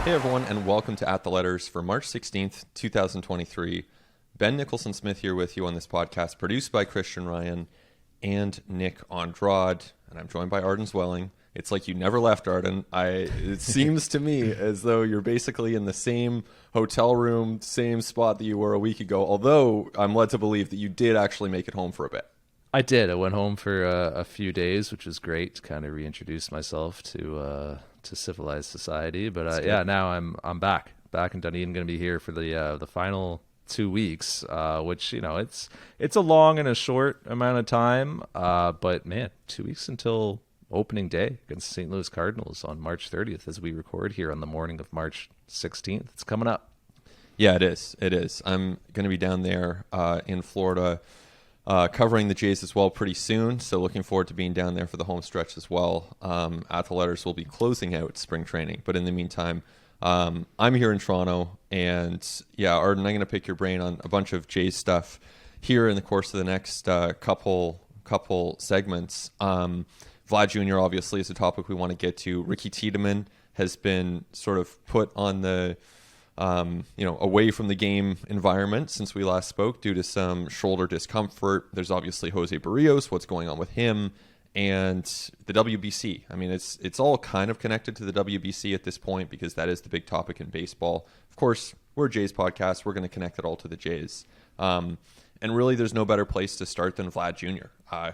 Hey everyone, and welcome to At the Letters for March 16th, 2023. Ben Nicholson-Smith here with you on this podcast, produced by Christian Ryan and Nick Andrade, and I'm joined by Arden Zwelling. It's like you never left, Arden. It seems to me as though you're basically in the same hotel room, same spot that you were a week ago, although I'm led to believe that you did actually make it home for a bit. I did. I went home for a few days, which was great to kind of reintroduce myself to civilized society. But yeah, now I'm back in Dunedin. Going to be here for the final 2 weeks, which it's a long and a short amount of time. But man, 2 weeks until opening day against St. Louis Cardinals on March 30th, as we record here on the morning of March 16th. It's coming up. Yeah, it is. It is. I'm going to be down there in Florida. Covering the Jays as well pretty soon, so looking forward to being down there for the home stretch as well. At the Letters will be closing out spring training, but in the meantime, I'm here in Toronto, and yeah, Arden, I'm going to pick your brain on a bunch of Jays stuff here in the course of the next couple segments. Vlad Jr. obviously is a topic we want to get to. Ricky Tiedemann has been sort of put on the away from the game environment since we last spoke due to some shoulder discomfort. There's obviously Jose Berrios, what's going on with him, and the WBC. I mean, it's all kind of connected to the WBC at this point because that is the big topic in baseball. Of course, we're a Jays podcast. We're going to connect it all to the Jays. And really, there's no better place to start than Vlad Jr.,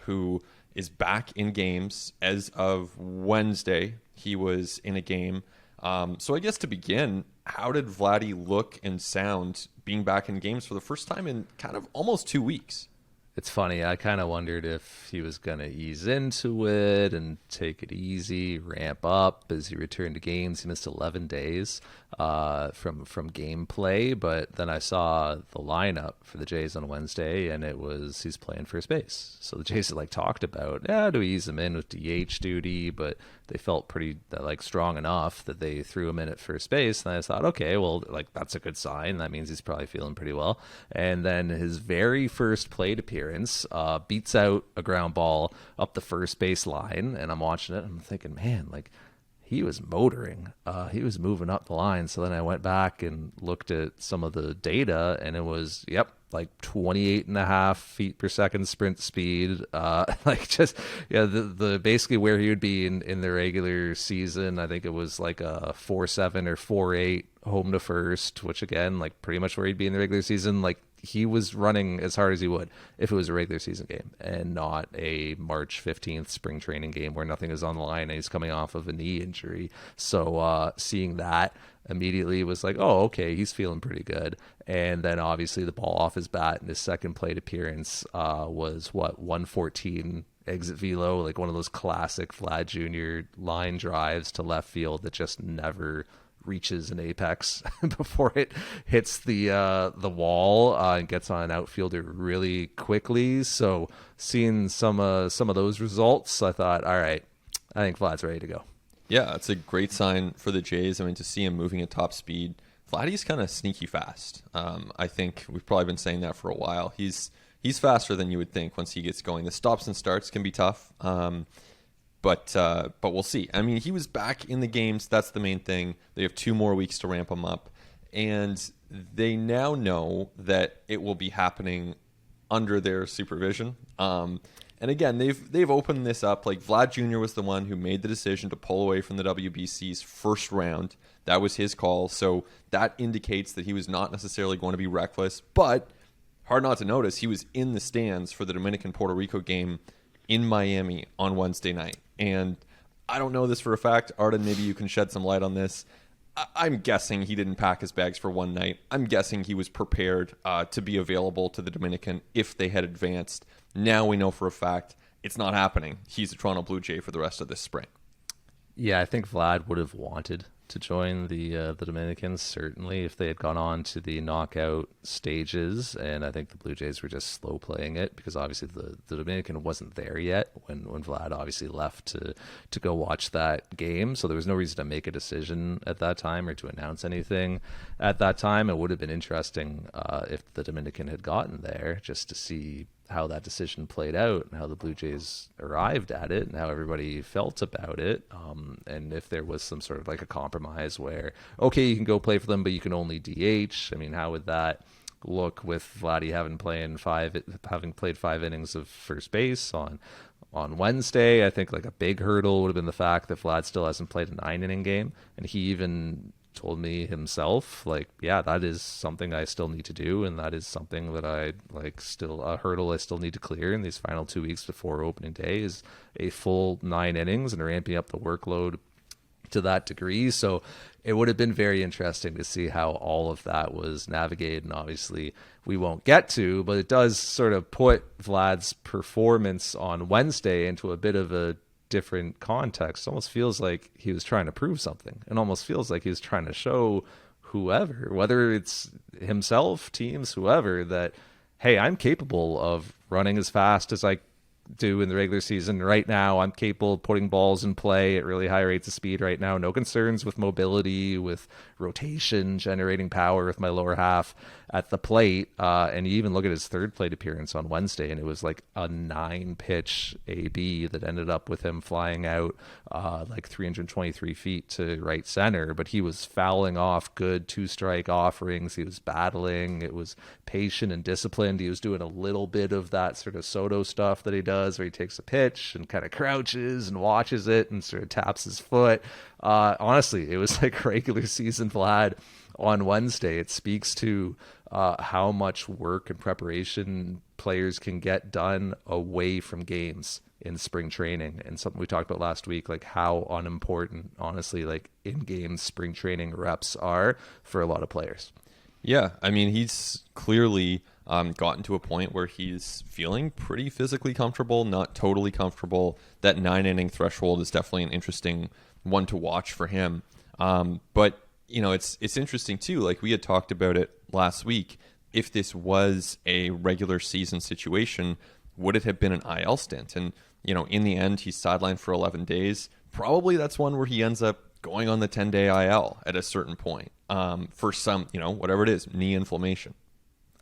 who is back in games as of Wednesday. He was in a game. So I guess to begin, how did Vladdy look and sound being back in games for the first time in kind of almost 2 weeks? It's funny. I kind of wondered if he was going to ease into it and take it easy, ramp up as he returned to games. He missed 11 days from gameplay, but then I saw the lineup for the Jays on Wednesday, and he's playing first base. So the Jays had talked about, do we ease him in with DH duty, but they felt pretty strong enough that they threw him in at first base. And I thought, okay, well, that's a good sign. That means he's probably feeling pretty well. And then his very first plate appearance beats out a ground ball up the first base line, and I'm watching it and I'm thinking, man, he was motoring. He was moving up the line. So then I went back and looked at some of the data, and it was, 28 and a half feet per second sprint speed. The basically where he would be in the regular season. I think it was a 4.7 or 4.8 home to first, which again, pretty much where he'd be in the regular season. He was running as hard as he would if it was a regular season game and not a March 15th spring training game where nothing is on the line and he's coming off of a knee injury. So seeing that immediately was oh, okay, he's feeling pretty good. And then obviously the ball off his bat in his second plate appearance was 114 exit velo, one of those classic Vlad Jr. line drives to left field that just never reaches an apex before it hits the wall and gets on an outfielder really quickly. So seeing some of those results, I thought, all right, I think Vlad's ready to go. Yeah, it's a great sign for the Jays. I mean, to see him moving at top speed. Vladdy's kind of sneaky fast. I think we've probably been saying that for a while. He's faster than you would think once he gets going. The stops and starts can be tough. But we'll see. I mean, he was back in the games. That's the main thing. They have 2 more weeks to ramp him up. And they now know that it will be happening under their supervision. And again, they've opened this up. Vlad Jr. was the one who made the decision to pull away from the WBC's first round. That was his call. So that indicates that he was not necessarily going to be reckless. But hard not to notice, he was in the stands for the Dominican-Puerto Rico game in Miami on Wednesday night. And I don't know this for a fact. Arden, maybe you can shed some light on this. I'm guessing he didn't pack his bags for one night. I'm guessing he was prepared to be available to the Dominican if they had advanced. Now we know for a fact it's not happening. He's a Toronto Blue Jay for the rest of this spring. Yeah, I think Vlad would have wanted to join the Dominicans, certainly, if they had gone on to the knockout stages. And I think the Blue Jays were just slow playing it because obviously the Dominican wasn't there yet when Vlad obviously left to go watch that game. So there was no reason to make a decision at that time or to announce anything at that time. It would have been interesting if the Dominican had gotten there just to see how that decision played out and how the Blue Jays arrived at it and how everybody felt about it. And if there was some sort of like a compromise where, okay, you can go play for them, but you can only DH. I mean, how would that look with Vladdy having played 5 innings of first base on Wednesday? I think like a big hurdle would have been the fact that Vlad still hasn't played a 9-inning game. And he even told me himself, like, yeah, that is something I still need to do, and that is something that I like, still a hurdle I still need to clear in these final 2 weeks before opening day, is a full 9 innings and ramping up the workload to that degree. So it would have been very interesting to see how all of that was navigated, and obviously we won't get to, but it does sort of put Vlad's performance on Wednesday into a bit of a different context. It almost feels like he was trying to prove something. It almost feels like he was trying to show whoever, whether it's himself, teams, whoever, that, hey, I'm capable of running as fast as I do in the regular season right now. I'm capable of putting balls in play at really high rates of speed right now. No concerns with mobility, with rotation, generating power with my lower half at the plate. And you even look at his third plate appearance on Wednesday, and it was like a 9-pitch AB that ended up with him flying out like 323 feet to right center. But he was fouling off good 2-strike offerings. He was battling. It was patient and disciplined. He was doing a little bit of that sort of Soto stuff that he does, where he takes a pitch and kind of crouches and watches it and sort of taps his foot. Honestly, it was like regular season Vlad on Wednesday. It speaks to how much work and preparation players can get done away from games in spring training, and something we talked about last week, like how unimportant, honestly, like in-game spring training reps are for a lot of players. Yeah, I mean, he's clearly gotten to a point where he's feeling pretty physically comfortable, not totally comfortable. That 9-inning threshold is definitely an interesting one to watch for him. But you know, it's interesting too. Like we had talked about it last week. If this was a regular season situation, would it have been an IL stint? And you know, in the end, he's sidelined for 11 days. Probably that's one where he ends up going on the 10-day IL at a certain point for some, you know, whatever it is, knee inflammation.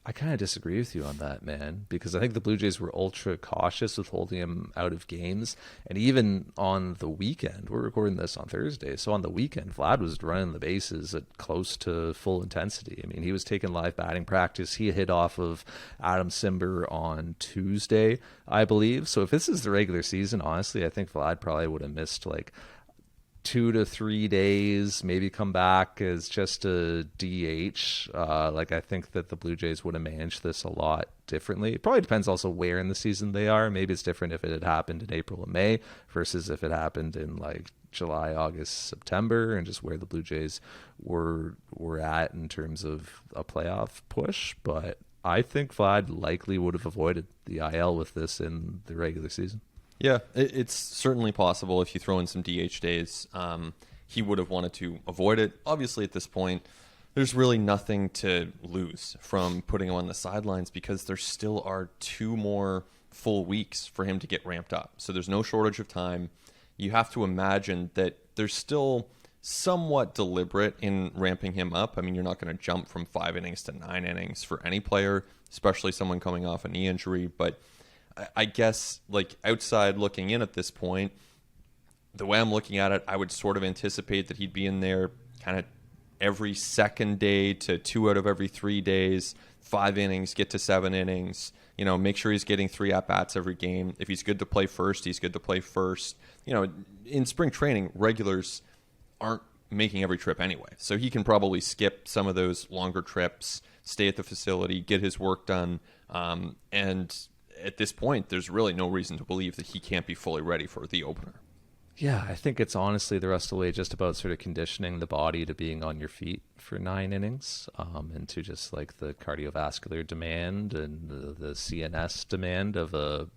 I kind of disagree with you on that, man, because I think the Blue Jays were ultra cautious with holding him out of games. And even on the weekend, we're recording this on Thursday, so on the weekend, Vlad was running the bases at close to full intensity. I mean, he was taking live batting practice. He hit off of Adam Simber on Tuesday, I believe. So if this is the regular season, honestly, I think Vlad probably would have missed like 2 to 3 days, maybe come back as just a DH. Like I think that the Blue Jays would have managed this a lot differently. It probably depends also where in the season they are. Maybe it's different if it had happened in April and May versus if it happened in like July, August, September, and just where the Blue Jays were at in terms of a playoff push. But I think Vlad likely would have avoided the IL with this in the regular season. Yeah, it's certainly possible if you throw in some DH days. He would have wanted to avoid it. Obviously, at this point, there's really nothing to lose from putting him on the sidelines because there still are 2 more full weeks for him to get ramped up. So there's no shortage of time. You have to imagine that there's still somewhat deliberate in ramping him up. I mean, you're not going to jump from 5 innings to 9 innings for any player, especially someone coming off a knee injury, but I guess, like, outside looking in at this point, the way I'm looking at it, I would sort of anticipate that he'd be in there kind of every second day to 2 out of every 3 days, 5 innings, get to 7 innings, you know, make sure he's getting 3 at-bats every game. If he's good to play first, he's good to play first. You know, in spring training, regulars aren't making every trip anyway. So he can probably skip some of those longer trips, stay at the facility, get his work done, and at this point, there's really no reason to believe that he can't be fully ready for the opener. Yeah, I think it's honestly the rest of the way just about sort of conditioning the body to being on your feet for 9 innings, and to just like the cardiovascular demand and the CNS demand of a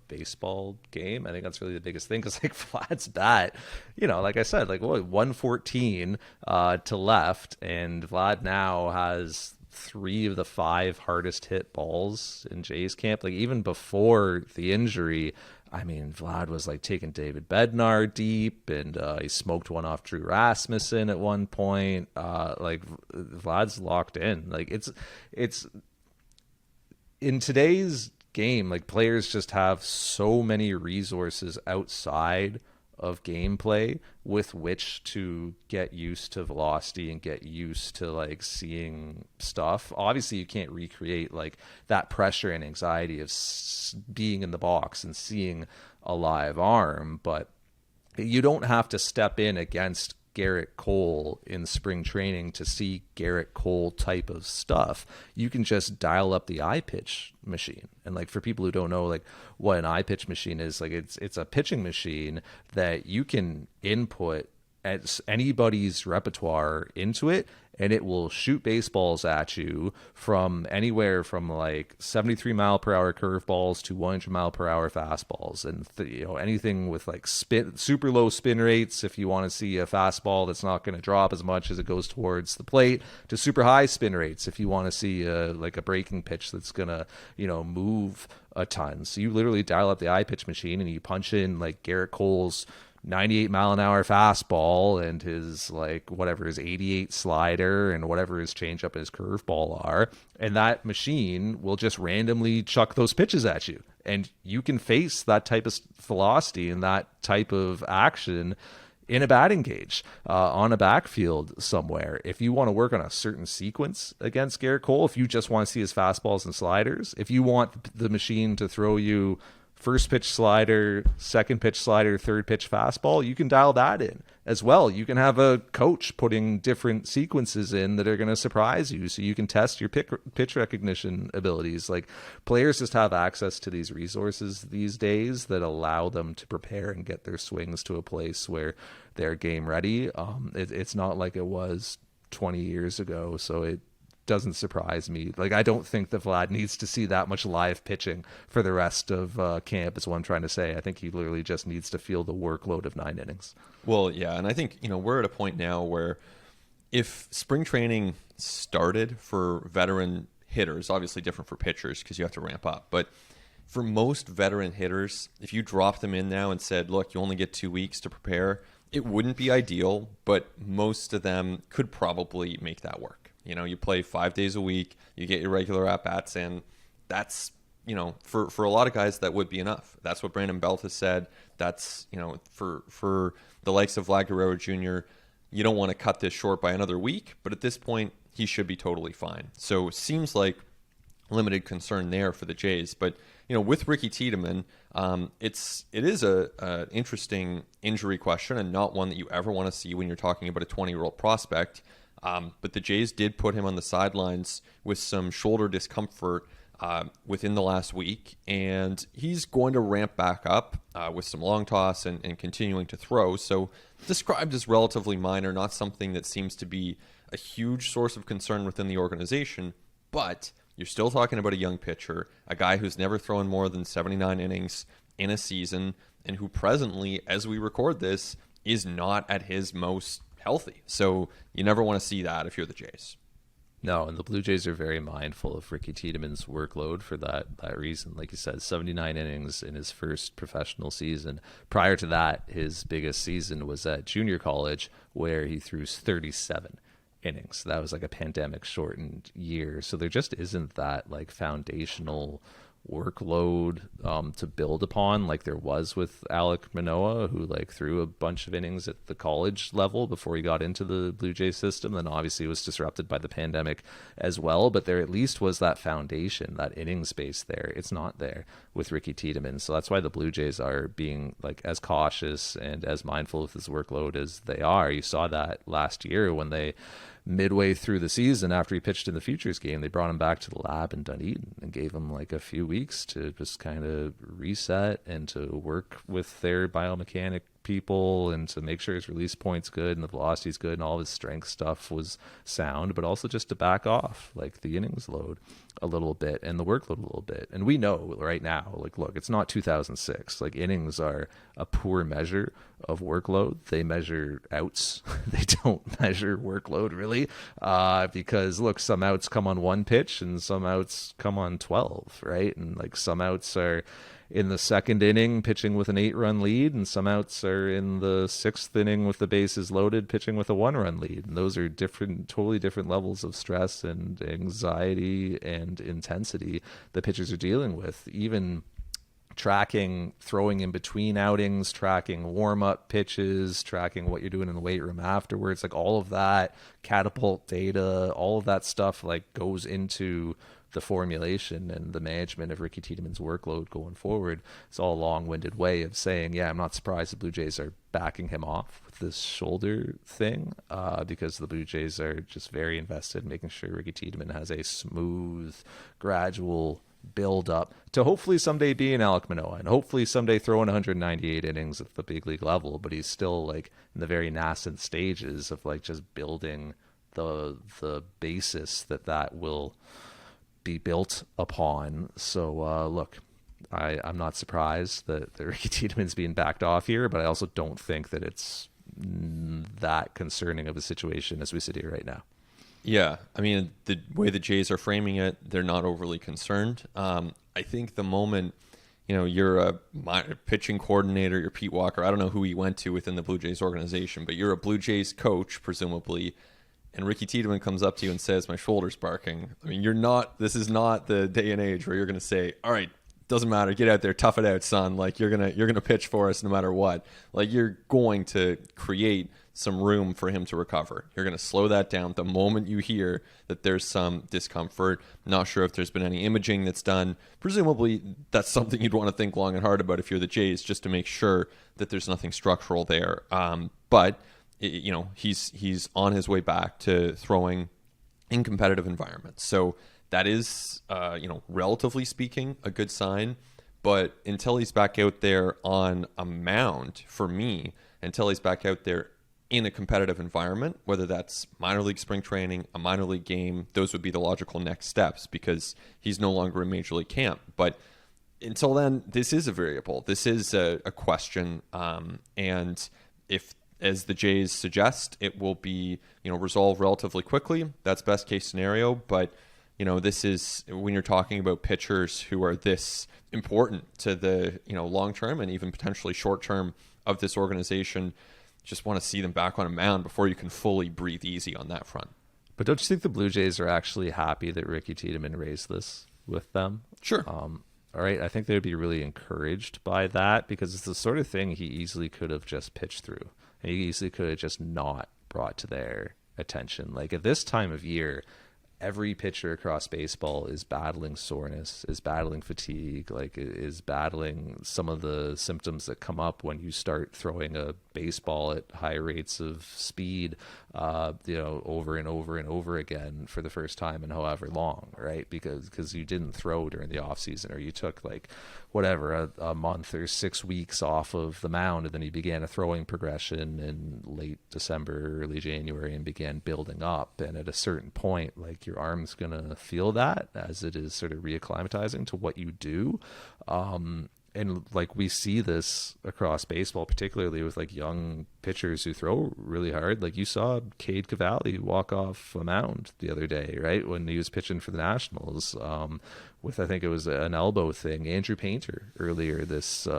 baseball game. I think that's really the biggest thing because like Vlad's bat, you know, like I said, like 114 to left, and Vlad now has 3 of the 5 hardest hit balls in Jays camp. Like even before the injury, I mean, Vlad was like taking David Bednar deep, and he smoked one off Drew Rasmussen at one point. Like Vlad's locked in. Like it's in today's game, like players just have so many resources outside of gameplay with which to get used to velocity and get used to like seeing stuff. Obviously you can't recreate like that pressure and anxiety of being in the box and seeing a live arm, but you don't have to step in against Garrett Cole in spring training to see Garrett Cole type of stuff. You can just dial up the iPitch machine. And like for people who don't know like what an iPitch machine is, like it's a pitching machine that you can input at anybody's repertoire into it, and it will shoot baseballs at you from anywhere from like 73-mile-per-hour curveballs to 100-mile-per-hour fastballs, and anything with like super low spin rates if you want to see a fastball that's not going to drop as much as it goes towards the plate, to super high spin rates if you want to see like a breaking pitch that's going to move a ton. So you literally dial up the iPitch machine and you punch in like Garrett Cole's 98-mile-an-hour fastball and his like whatever his 88 slider and whatever his changeup and his curveball are, and that machine will just randomly chuck those pitches at you, and you can face that type of velocity and that type of action in a batting cage on a backfield somewhere. If you want to work on a certain sequence against Garrett Cole, if you just want to see his fastballs and sliders, if you want the machine to throw you first pitch slider, second pitch slider, third pitch fastball, you can dial that in as well. You can have a coach putting different sequences in that are going to surprise you, so you can test your pitch recognition abilities. Like players just have access to these resources these days that allow them to prepare and get their swings to a place where they're game ready. It's not like it was 20 years ago, so it doesn't surprise me. Like I don't think that Vlad needs to see that much live pitching for the rest of camp is what I'm trying to say. I think he literally just needs to feel the workload of 9 innings. Well, yeah, and I think we're at a point now where if spring training started for veteran hitters, obviously different for pitchers because you have to ramp up, but for most veteran hitters, if you dropped them in now and said, look, you only get 2 weeks to prepare, it wouldn't be ideal, but most of them could probably make that work. You play 5 days a week, you get your regular at-bats in. That's, for a lot of guys, that would be enough. That's what Brandon Belt has said. That's, for the likes of Vlad Guerrero Jr., you don't want to cut this short by another week, but at this point, he should be totally fine. So seems like limited concern there for the Jays. But, with Ricky Tiedemann, it is a interesting injury question and not one that you ever want to see when you're talking about a 20-year-old prospect. But the Jays did put him on the sidelines with some shoulder discomfort within the last week, and he's going to ramp back up with some long toss and continuing to throw. So described as relatively minor, not something that seems to be a huge source of concern within the organization, but you're still talking about a young pitcher, a guy who's never thrown more than 79 innings in a season, and who presently, as we record this, is not at his most healthy. So you never want to see that if you're the Jays. No, and the Blue Jays are very mindful of Ricky Tiedemann's workload for that reason. Like you said, 79 innings in his first professional season. Prior to that, his biggest season was at junior college, where he threw 37 innings. That was like a pandemic shortened year. So there just isn't that like foundational workload to build upon like there was with Alek Manoah, who like threw a bunch of innings at the college level before he got into the Blue Jays system. Then obviously was disrupted by the pandemic as well, but there at least was that foundation, that inning space there. It's not there with Ricky Tiedemann. So that's why the Blue Jays are being like as cautious and as mindful of his workload as they are. You saw that last year when they midway through the season, after he pitched in the Futures game, they brought him back to the lab in Dunedin and gave him like a few weeks to just kind of reset and to work with their biomechanic people and to make sure his release point's good and the velocity's good and all his strength stuff was sound, but also just to back off like the innings load a little bit and the workload a little bit. And we know right now, like, look, it's not 2006. Like, innings are a poor measure of workload. They measure outs. They don't measure workload really, because look, some outs come on one pitch and some outs come on 12, right? And like some outs are in the second inning pitching with an 8-run lead, and some outs are in the 6th inning with the bases loaded pitching with a 1-run lead. And those are totally different levels of stress and anxiety and intensity that pitchers are dealing with. Even tracking throwing in between outings, tracking warm-up pitches, tracking what you're doing in the weight room afterwards, like all of that catapult data, all of that stuff like goes into the formulation and the management of Ricky Tiedemann's workload going forward. It's all a long-winded way of saying, yeah, I'm not surprised the Blue Jays are backing him off with this shoulder thing, because the Blue Jays are just very invested in making sure Ricky Tiedemann has a smooth, gradual build up to hopefully someday be an Alek Manoah and hopefully someday throwing 198 innings at the big league level. But he's still like in the very nascent stages of like just building the basis that will be built upon. So look, I'm not surprised that Ricky Tiedemann's being backed off here, but I also don't think that it's that concerning of a situation as we sit here right now. Yeah, I mean, the way the Jays are framing it, they're not overly concerned. I think the moment, you're a pitching coordinator, you're Pete Walker, I don't know who he went to within the Blue Jays organization, but you're a Blue Jays coach, presumably, and Ricky Tiedemann comes up to you and says, my shoulder's barking. I mean, this is not the day and age where you're going to say, all right, doesn't matter, get out there, tough it out, son. Like, you're gonna pitch for us no matter what. Like, you're going to create some room for him to recover. You're going to slow that down the moment you hear that there's some discomfort. Not sure if there's been any imaging that's done. Presumably, that's something you'd want to think long and hard about if you're the Jays, just to make sure that there's nothing structural there. But he's on his way back to throwing in competitive environments. So that is, relatively speaking, a good sign. But until he's back out there on a mound, for me, until he's back out there in a competitive environment, whether that's minor league spring training, a minor league game, those would be the logical next steps because he's no longer in major league camp. But until then, this is a variable. This is a question. And if, as the Jays suggest, it will be, resolved relatively quickly, that's best case scenario. But, this is when you're talking about pitchers who are this important to the, long term and even potentially short term of this organization, just want to see them back on a mound before you can fully breathe easy on that front. But don't you think the Blue Jays are actually happy that Ricky Tiedemann raised this with them? Sure. All right. I think they'd be really encouraged by that because it's the sort of thing he easily could have just pitched through. And he easily could have just not brought to their attention. Like at this time of year, every pitcher across baseball is battling soreness, is battling fatigue, like is battling some of the symptoms that come up when you start throwing a baseball at high rates of speed, over and over and over again for the first time in however long, right? Because you didn't throw during the off season, or you took like whatever, a month or 6 weeks off of the mound, and then you began a throwing progression in late December, early January, and began building up. And at a certain point, like your arm's gonna feel that as it is sort of reacclimatizing to what you do. And like we see this across baseball, particularly with like young pitchers who throw really hard. Like you saw Cade Cavalli walk off a mound the other day, right? When he was pitching for the Nationals, with, I think it was an elbow thing. Andrew Painter earlier this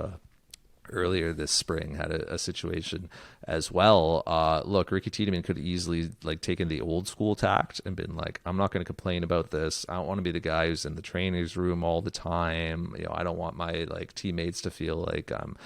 spring had a situation as well. Look, Ricky Tiedemann could easily like taken the old school tact and been like, I'm not going to complain about this. I don't want to be the guy who's in the trainer's room all the time. I don't want my like teammates to feel like I'm,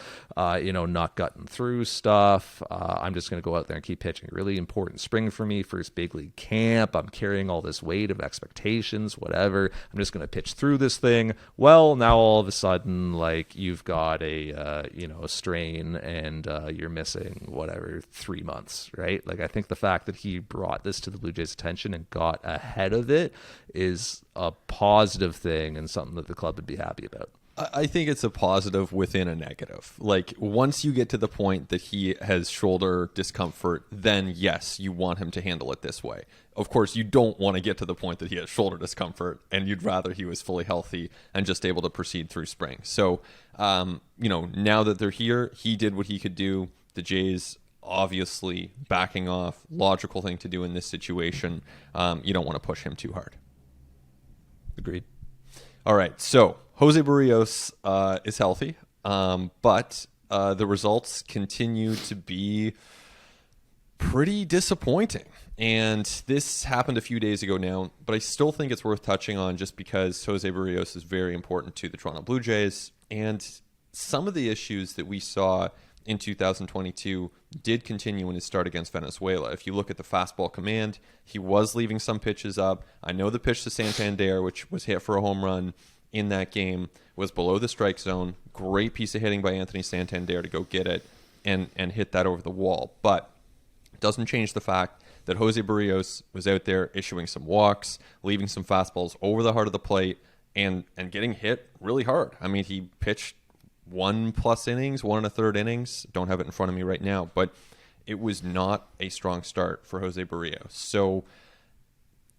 not gutting through stuff. I'm just going to go out there and keep pitching. Really important spring for me, first big league camp. I'm carrying all this weight of expectations, whatever. I'm just going to pitch through this thing. Well, now all of a sudden, like you've got a strain and you're missing whatever 3 months, right? Like I think the fact that he brought this to the Blue Jays' attention and got ahead of it is a positive thing and something that the club would be happy about. I think it's a positive within a negative. Like once you get to the point that he has shoulder discomfort, then yes, you want him to handle it this way. Of course, you don't want to get to the point that he has shoulder discomfort, and you'd rather he was fully healthy and just able to proceed through spring. So, now that they're here, he did what he could do. The Jays obviously backing off, logical thing to do in this situation. You don't want to push him too hard. Agreed. All right, so Jose Berrios is healthy, but the results continue to be pretty disappointing. And this happened a few days ago now, but I still think it's worth touching on just because Jose Berrios is very important to the Toronto Blue Jays. And some of the issues that we saw in 2022 did continue in his start against Venezuela. If you look at the fastball command, he was leaving some pitches up. I know the pitch to Santander, which was hit for a home run in that game, was below the strike zone. Great piece of hitting by Anthony Santander to go get it and hit that over the wall. But it doesn't change the fact that Jose Berrios was out there issuing some walks, leaving some fastballs over the heart of the plate, and getting hit really hard. I mean, he pitched 1+ innings, 1 1/3 innings. Don't have it in front of me right now, but it was not a strong start for Jose Berrios. So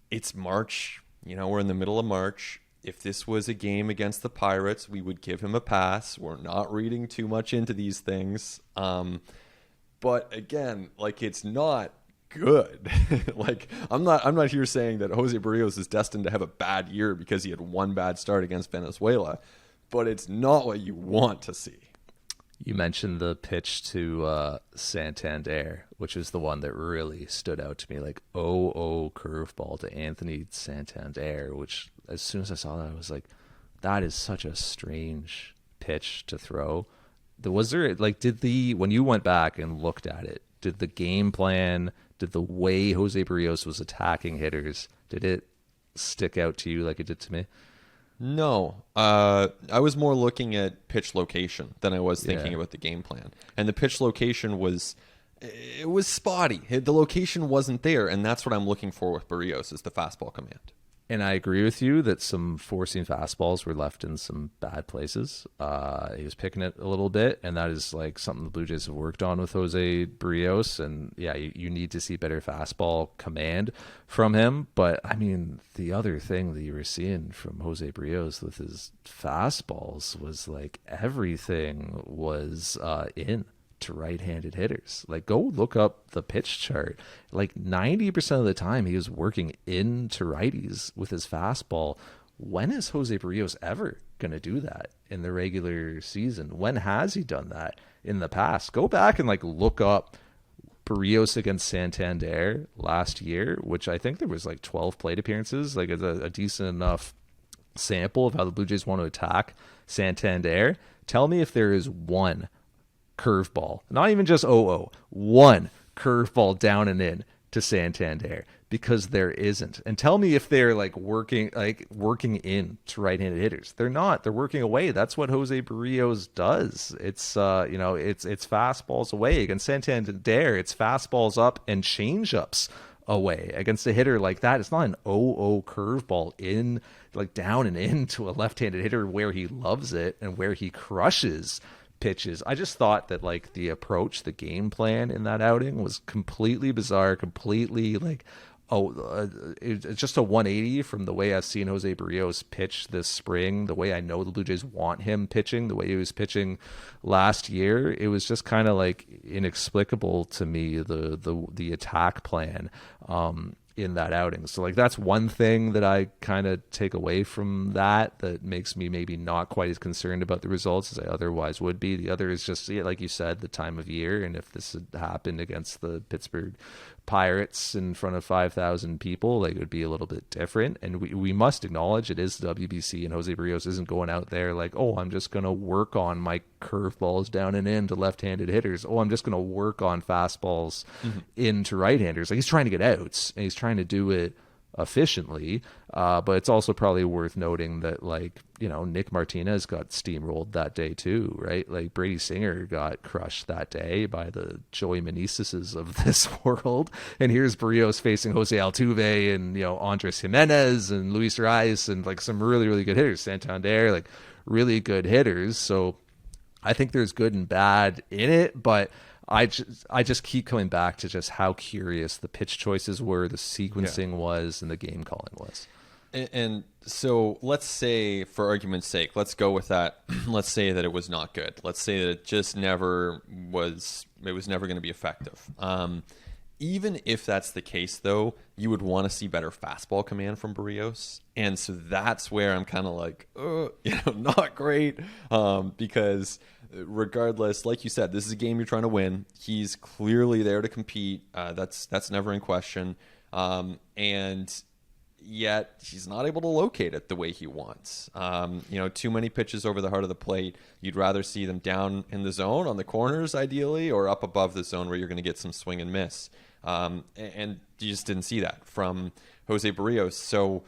it's March. We're in the middle of March. If this was a game against the Pirates, we would give him a pass. We're not reading too much into these things. But again, it's not good. I'm not here saying that Jose Berrios is destined to have a bad year because he had one bad start against Venezuela, but it's not what you want to see. You mentioned the pitch to Santander, which is the one that really stood out to me, curveball to Anthony Santander, which as soon as I saw that, I was like, that is such a strange pitch to throw. When you went back and looked at it, did the game plan, did the way Jose Berrios was attacking hitters, did it stick out to you like it did to me? No. I was more looking at pitch location than I was thinking about the game plan. And the pitch location was spotty. The location wasn't there, and that's what I'm looking for with Berrios is the fastball command. And I agree with you that some four-seam fastballs were left in some bad places. He was picking it a little bit, and that is something the Blue Jays have worked on with Jose Berrios. And you need to see better fastball command from him. But I mean, the other thing that you were seeing from Jose Berrios with his fastballs was everything was in to right-handed hitters. Go look up the pitch chart. 90% of the time he was working into righties with his fastball. When is Jose Berrios ever going to do that in the regular season? When has he done that in the past? Go back and look up Berrios against Santander last year, which I think there was 12 plate appearances. It's a decent enough sample of how the Blue Jays want to attack Santander. Tell me if there is one curveball, not even just one curveball down and in to Santander, because there isn't. And tell me if they're working in to right-handed hitters. They're not. They're working away. That's what Jose Berrios does. It's it's fastballs away. Against Santander, it's fastballs up and changeups away. Against a hitter like that, it's not an 0-0 curveball in down and into a left-handed hitter where he loves it and where he crushes pitches. I just thought that the approach, the game plan in that outing was completely bizarre, completely it's just a 180 from the way I've seen Jose Berrios pitch this spring, the way I know the Blue Jays want him pitching, the way he was pitching last year. It was just kind of inexplicable to me, the attack plan in that outing. So that's one thing that I kind of take away from that makes me maybe not quite as concerned about the results as I otherwise would be. The other is just, like you said, the time of year. And if this had happened against the Pittsburgh Pirates in front of 5,000 people, it would be a little bit different. And we must acknowledge it is the WBC, and Jose Berrios isn't going out there I'm just going to work on my curveballs down and in to left-handed hitters. I'm just going to work on fastballs into right-handers. He's trying to get outs, and he's trying to do it efficiently. But it's also probably worth noting that Nick Martinez got steamrolled that day too, right? Brady Singer got crushed that day by the Joey Meneses of this world. And here's Berrios facing Jose Altuve and, Andres Jimenez and Luis Rice and some really, really good hitters. Santander, really good hitters. So I think there's good and bad in it, but I just keep coming back to just how curious the pitch choices were, the sequencing was, and the game calling was. And so let's say, for argument's sake, let's go with that. Let's say that it was not good. Let's say that it just never was. It was never going to be effective. Even if that's the case, though, you would want to see better fastball command from Berrios. And so that's where I'm kind of like, not great. Because regardless, like you said, this is a game you're trying to win. He's clearly there to compete. That's never in question. And yet he's not able to locate it the way he wants. Too many pitches over the heart of the plate. You'd rather see them down in the zone on the corners, ideally, or up above the zone where you're going to get some swing and miss. And you just didn't see that from Jose Berrios. So,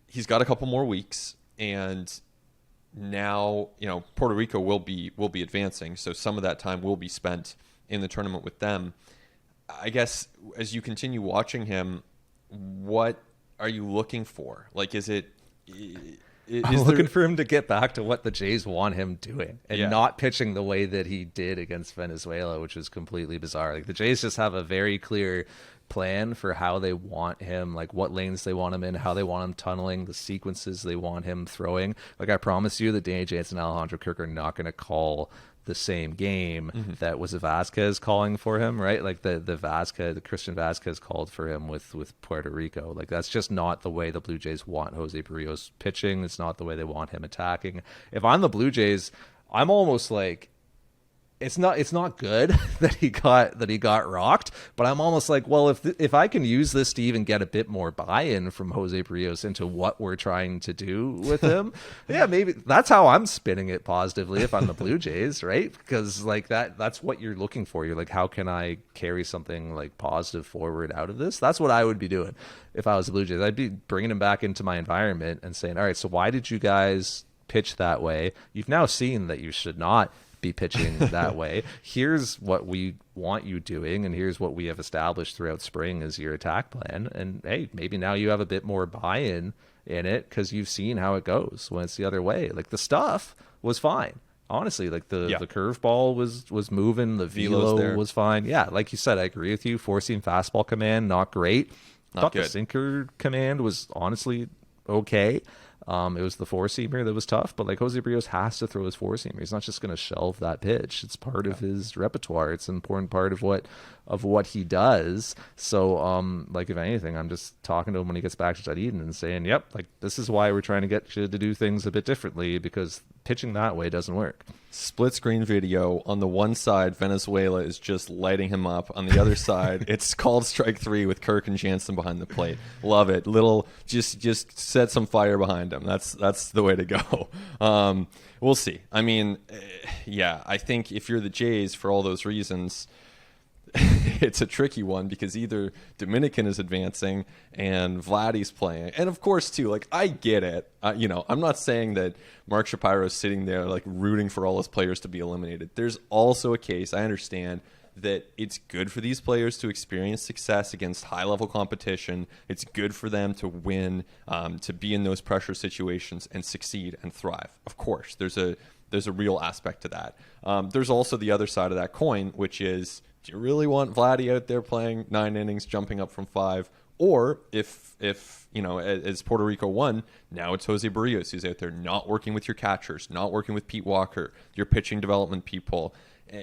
he's got a couple more weeks, and now, Puerto Rico will be advancing. So some of that time will be spent in the tournament with them. I guess as you continue watching him, what are you looking for? Like, I'm looking for him to get back to what the Jays want him doing and not pitching the way that he did against Venezuela, which was completely bizarre. Like, the Jays just have a very clear plan for how they want him, like what lanes they want him in, how they want him tunneling, the sequences they want him throwing. Like, I promise you that Danny Jansen and Alejandro Kirk are not going to call the same game that was Vasquez calling for him, right? Like the Christian Vasquez called for him with Puerto Rico. Like, that's just not the way the Blue Jays want Jose Berrios pitching. It's not the way they want him attacking. If I'm the Blue Jays, I'm almost like, it's not good that he got rocked, but I'm almost like, well, if I can use this to even get a bit more buy-in from Jose Berrios into what we're trying to do with him, maybe that's how I'm spinning it positively if I'm the Blue Jays, right? Because like that's what you're looking for. You're like, how can I carry something like positive forward out of this? That's what I would be doing if I was the Blue Jays. I'd be bringing him back into my environment and saying, all right, so why did you guys pitch that way? You've now seen that you should not be pitching that way. Here's what we want you doing, and here's what we have established throughout spring as your attack plan. And hey, maybe now you have a bit more buy-in in it because you've seen how it goes when it's the other way. Like, the stuff was fine, honestly. Like the curveball was moving, the velo was fine. Yeah, like you said, I agree with you. Four-seam fastball command, not great. Thought the sinker command was honestly okay. It was the four-seamer that was tough, but like, Jose Berrios has to throw his four-seamer. He's not just going to shelve that pitch. It's part of his repertoire. It's an important part of what he does. So, like, if anything, I'm just talking to him when he gets back to Eden and saying, yep, like, this is why we're trying to get you to do things a bit differently, because pitching that way doesn't work. Split screen video. On the one side, Venezuela is just lighting him up. On the other side, it's called strike three with Kirk and Jansen behind the plate. Love it. Just set some fire behind him. That's the way to go. We'll see. I mean, I think if you're the Jays, for all those reasons, it's a tricky one, because either Dominican is advancing and Vladdy's playing. And of course, too, like, I get it. I'm not saying that Mark Shapiro's sitting there like rooting for all his players to be eliminated. There's also a case, I understand, that it's good for these players to experience success against high-level competition. It's good for them to win, to be in those pressure situations and succeed and thrive. Of course, there's a real aspect to that. There's also the other side of that coin, which is, do you really want Vladdy out there playing 9 innings, jumping up from 5? Or if as Puerto Rico won, now it's Jose Berrios who's out there not working with your catchers, not working with Pete Walker, your pitching development people.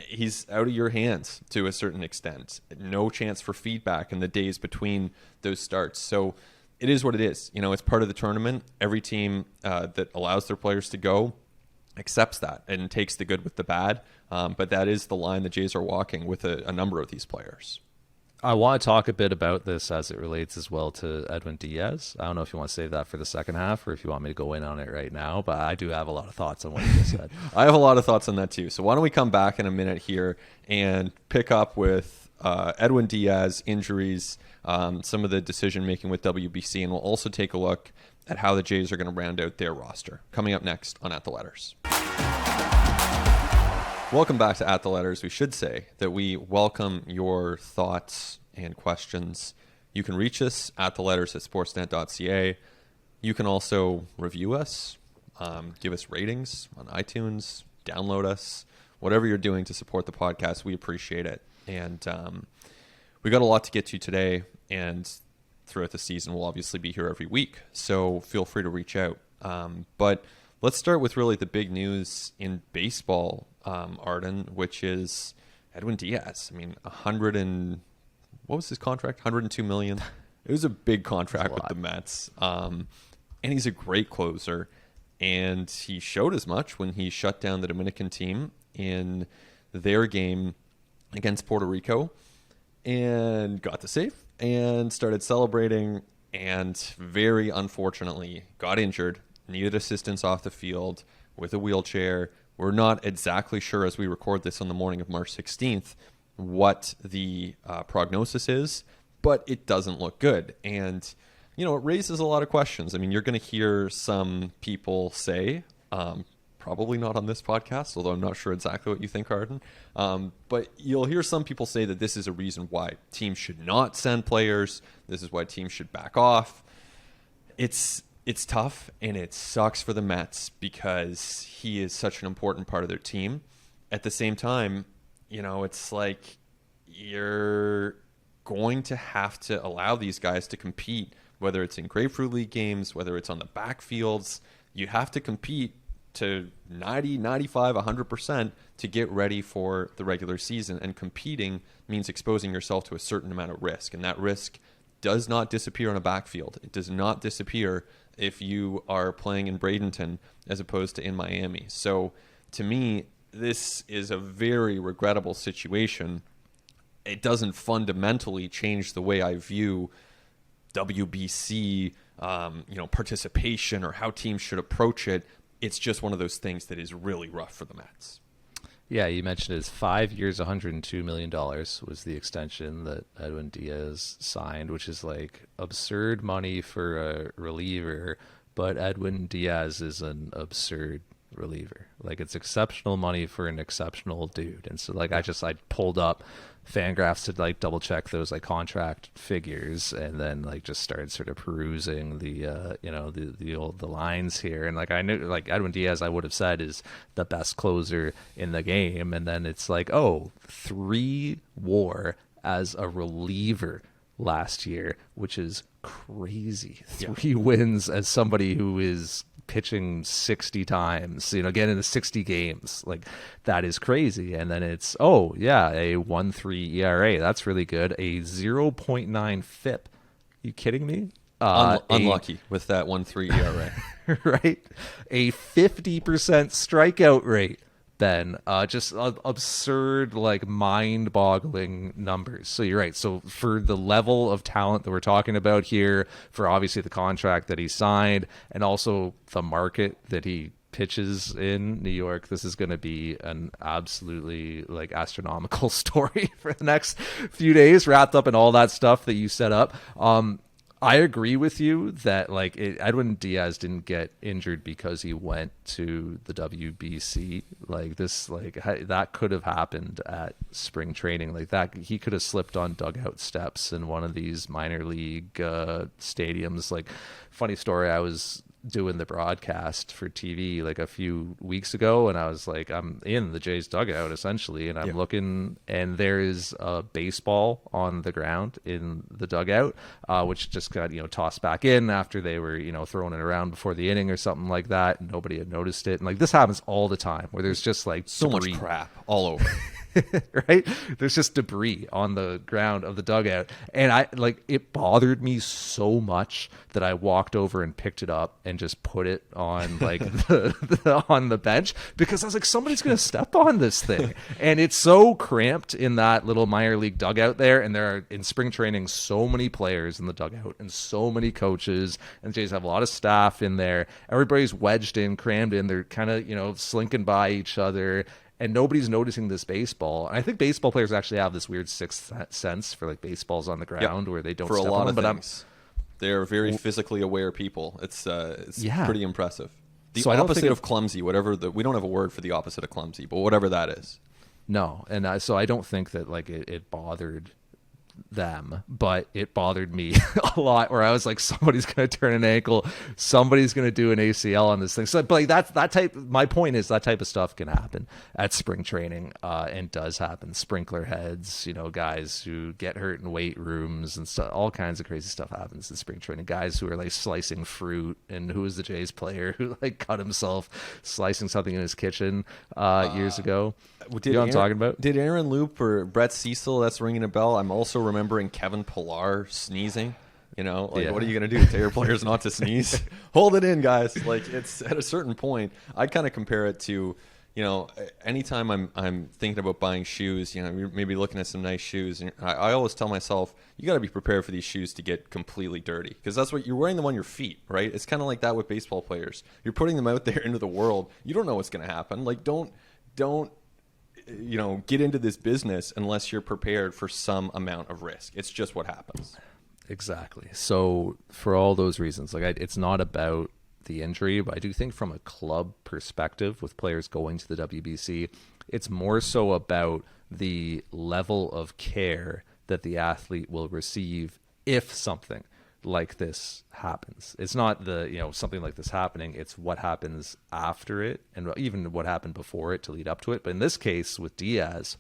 He's out of your hands to a certain extent. No chance for feedback in the days between those starts. So it is what it is. It's part of the tournament. Every team that allows their players to go accepts that and takes the good with the bad. But that is the line the Jays are walking with a number of these players. I want to talk a bit about this as it relates as well to Edwin Diaz. I don't know if you want to save that for the second half or if you want me to go in on it right now, but I do have a lot of thoughts on what you just said. I have a lot of thoughts on that too. So why don't we come back in a minute here and pick up with Edwin Diaz, injuries, some of the decision-making with WBC, and we'll also take a look at how the Jays are going to round out their roster. Coming up next on At the Letters. Welcome back to At the Letters. We should say that we welcome your thoughts and questions. You can reach us at theletters@sportsnet.ca. You can also review us, give us ratings on iTunes, download us, whatever you're doing to support the podcast. We appreciate it. And we got a lot to get to today, and throughout the season, we'll obviously be here every week. So feel free to reach out. But let's start with really the big news in baseball, Arden, which is Edwin Diaz. I mean, what was his contract? 102 million. It was a big contract with the Mets. And he's a great closer. And he showed as much when he shut down the Dominican team in their game against Puerto Rico and got the save and started celebrating, and very unfortunately got injured, needed assistance off the field with a wheelchair. We're not exactly sure, as we record this on the morning of March 16th, what the prognosis is, but it doesn't look good. And, you know, it raises a lot of questions. I mean, you're going to hear some people say, probably not on this podcast, although I'm not sure exactly what you think, Arden, but you'll hear some people say that this is a reason why teams should not send players. This is why teams should back off. It's tough, and it sucks for the Mets because he is such an important part of their team. At the same time, you know, it's like you're going to have to allow these guys to compete, whether it's in Grapefruit League games, whether it's on the backfields. You have to compete to 90, 95, 100% to get ready for the regular season. And competing means exposing yourself to a certain amount of risk. And that risk does not disappear on a backfield. It does not disappear if you are playing in Bradenton as opposed to in Miami. So to me, this is a very regrettable situation. It doesn't fundamentally change the way I view WBC, participation or how teams should approach it. It's just one of those things that is really rough for the Mets. Yeah, you mentioned it's 5 years, $102 million was the extension that Edwin Diaz signed, which is like absurd money for a reliever, but Edwin Diaz is an absurd reliever. Like, it's exceptional money for an exceptional dude. And so like I pulled up Fangraphs to like double check those like contract figures, and then like just started sort of perusing the lines here, and like I knew like Edwin Diaz I would have said is the best closer in the game, and then it's like 3 WAR as a reliever last year, which is crazy. 3 wins as somebody who is pitching 60 times, again in the 60 games. Like, that is crazy. And then it's, a 1.3 ERA. That's really good. A 0.9 FIP. You kidding me? Unlucky with that 1.3 ERA. Right? A 50% strikeout rate. Ben, just absurd, like mind-boggling numbers. So you're right. So for the level of talent that we're talking about here, for obviously the contract that he signed, and also the market that he pitches in New York, this is going to be an absolutely like astronomical story for the next few days, wrapped up in all that stuff that you set up. I agree with you that like Edwin Diaz didn't get injured because he went to the WBC. Like this, like that could have happened at spring training. Like that, he could have slipped on dugout steps in one of these minor league stadiums. Like, funny story, I was doing the broadcast for TV like a few weeks ago, and I was like, I'm in the Jays dugout essentially, and I'm looking, and there is a baseball on the ground in the dugout, which just got tossed back in after they were throwing it around before the inning or something like that, and nobody had noticed it. And like, this happens all the time where there's just like so much crap all over. Right? There's just debris on the ground of the dugout. And it bothered me so much that I walked over and picked it up and just put it on like on the bench, because I was like, somebody's going to step on this thing. And it's so cramped in that little minor league dugout there. And there are, in spring training, so many players in the dugout and so many coaches, and the Jays have a lot of staff in there. Everybody's wedged in, crammed in. They're kind of, slinking by each other. And nobody's noticing this baseball. And I think baseball players actually have this weird sixth sense for like baseballs on the ground where they don't for step a lot on of them. things. They're very physically aware people. It's pretty impressive. The so opposite of clumsy, whatever we don't have a word for the opposite of clumsy, but whatever that is. No, and so I don't think that like it bothered them, but it bothered me a lot, where I was like, somebody's going to turn an ankle, somebody's going to do an ACL on this thing. So, but like that type, my point is that type of stuff can happen at spring training, and does happen. Sprinkler heads, guys who get hurt in weight rooms and stuff, all kinds of crazy stuff happens in spring training. Guys who are like slicing fruit, and who was the Jays player who like cut himself slicing something in his kitchen years ago? You know what I'm talking about? Did Aaron Loop or Brett Cecil, that's ringing a bell? I'm also remembering Kevin Pillar sneezing. You know, like, what are you going to do? Tell your players not to sneeze? Hold it in, guys. Like, it's at a certain point, I kind of compare it to, you know, anytime I'm thinking about buying shoes, you know, you're maybe looking at some nice shoes, and I always tell myself, you got to be prepared for these shoes to get completely dirty, because that's what you're wearing them on your feet, right? It's kind of like that with baseball players. You're putting them out there into the world. You don't know what's going to happen. Like, don't you know, get into this business unless you're prepared for some amount of risk. It's just what happens. Exactly. So for all those reasons, like, it's not about the injury, but I do think from a club perspective with players going to the WBC, it's more so about the level of care that the athlete will receive if something like this happens. It's not the, you know, something like this happening, it's what happens after it, and even what happened before it to lead up to it. But in this case with Diaz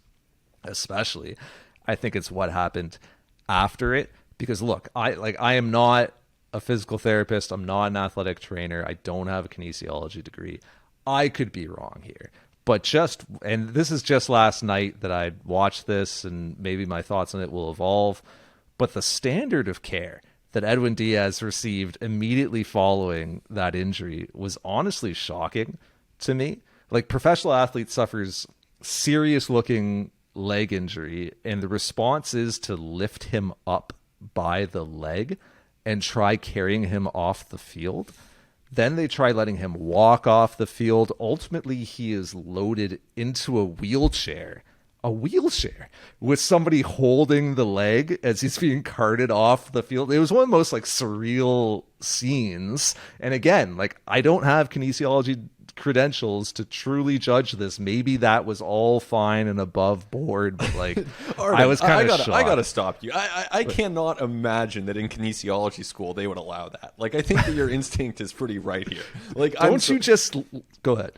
especially, I think it's what happened after it. Because look, I am not a physical therapist. I'm not an athletic trainer. I don't have a kinesiology degree. I could be wrong here. But and this is just last night that I watched this, and maybe my thoughts on it will evolve. But the standard of care that Edwin Diaz received immediately following that injury was honestly shocking to me. Like, professional athlete suffers serious looking leg injury, and the response is to lift him up by the leg and try carrying him off the field. Then they try letting him walk off the field. Ultimately, he is loaded into a wheelchair with somebody holding the leg as he's being carted off the field. It was one of the most like surreal scenes. And again, like, I don't have kinesiology credentials to truly judge this. Maybe that was all fine and above board, but like, Arden, I was kind of shocked. I gotta stop you. I cannot imagine that in kinesiology school they would allow that. Like, I think that your instinct is pretty right here. Like, you just go ahead?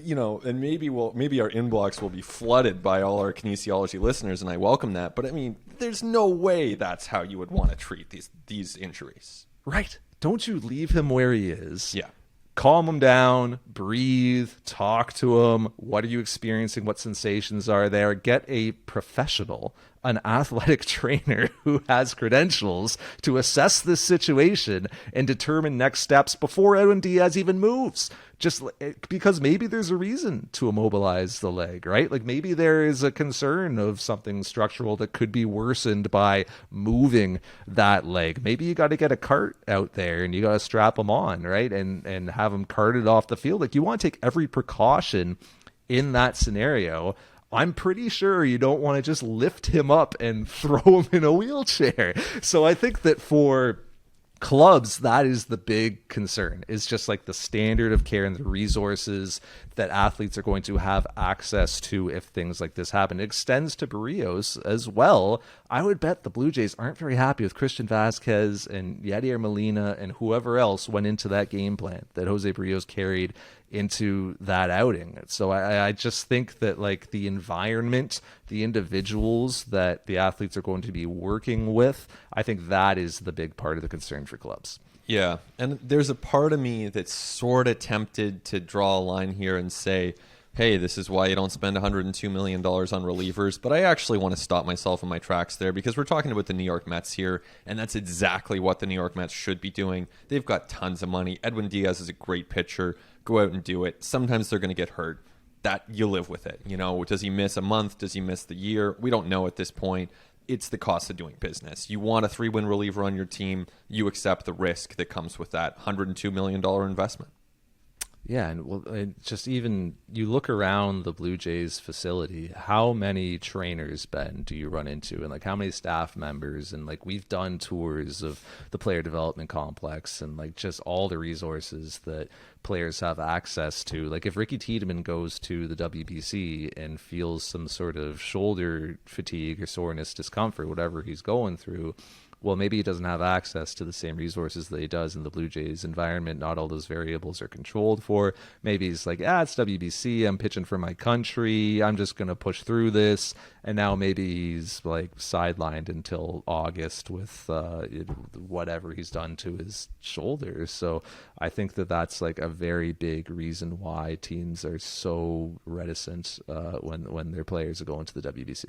You know, and maybe our inbox will be flooded by all our kinesiology listeners, and I welcome that. But I mean, there's no way that's how you would want to treat these injuries, right? Don't you leave him where he is? Yeah. Calm him down, breathe, talk to him. What are you experiencing? What sensations are there? Get a professional, an athletic trainer who has credentials to assess this situation and determine next steps before Edwin Diaz even moves. Just because maybe there's a reason to immobilize the leg, right? Like, maybe there is a concern of something structural that could be worsened by moving that leg. Maybe you got to get a cart out there and you got to strap him on, right? And have him carted off the field. Like, you want to take every precaution in that scenario. I'm pretty sure you don't want to just lift him up and throw him in a wheelchair. So I think that for clubs, that is the big concern, is just like the standard of care and the resources that athletes are going to have access to if things like this happen. It extends to Berrios as well. I would bet the Blue Jays aren't very happy with Christian Vasquez and Yadier Molina and whoever else went into that game plan that Jose Berrios carried into that outing. So I just think that, like, the environment, the individuals that the athletes are going to be working with, I think that is the big part of the concern for clubs. Yeah, and there's a part of me that's sort of tempted to draw a line here and say, hey, this is why you don't spend $102 million on relievers. But I actually want to stop myself in my tracks there, because we're talking about the New York Mets here, and that's exactly what the New York Mets should be doing. They've got tons of money. Edwin Diaz is a great pitcher. Go out and do it. Sometimes they're going to get hurt. That, you live with it. You know, does he miss a month? Does he miss the year? We don't know at this point. It's the cost of doing business. You want a 3-win reliever on your team, you accept the risk that comes with that $102 million investment. Yeah, and well, just even you look around the Blue Jays facility, how many trainers, Ben, do you run into, and like how many staff members? And like, we've done tours of the player development complex and like just all the resources that players have access to. Like, if Ricky Tiedemann goes to the WBC and feels some sort of shoulder fatigue or soreness, discomfort, whatever he's going through, well, maybe he doesn't have access to the same resources that he does in the Blue Jays environment. Not all those variables are controlled for. Maybe he's like, it's WBC. I'm pitching for my country. I'm just going to push through this. And now maybe he's like sidelined until August with whatever he's done to his shoulder. So I think that that's like a very big reason why teams are so reticent when their players are going to the WBC.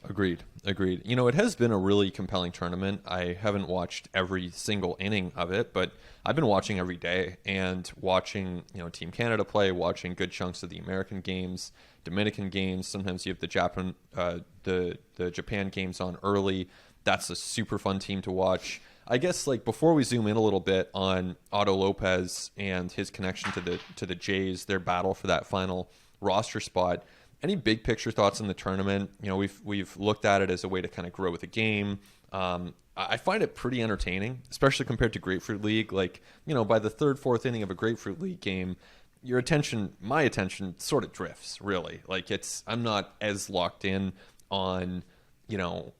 Agreed. It has been a really compelling tournament. I haven't watched every single inning of it, but I've been watching every day and watching, Team Canada play, watching good chunks of the American games, Dominican games. Sometimes you have the Japan games on early. That's a super fun team to watch. I guess before we zoom in a little bit on Otto Lopez and his connection to the Jays, their battle for that final roster spot. Any big picture thoughts on the tournament? We've looked at it as a way to kind of grow with the game. I find it pretty entertaining, especially compared to Grapefruit League. By the third, fourth inning of a Grapefruit League game, my attention sort of drifts, really. I'm not as locked in on,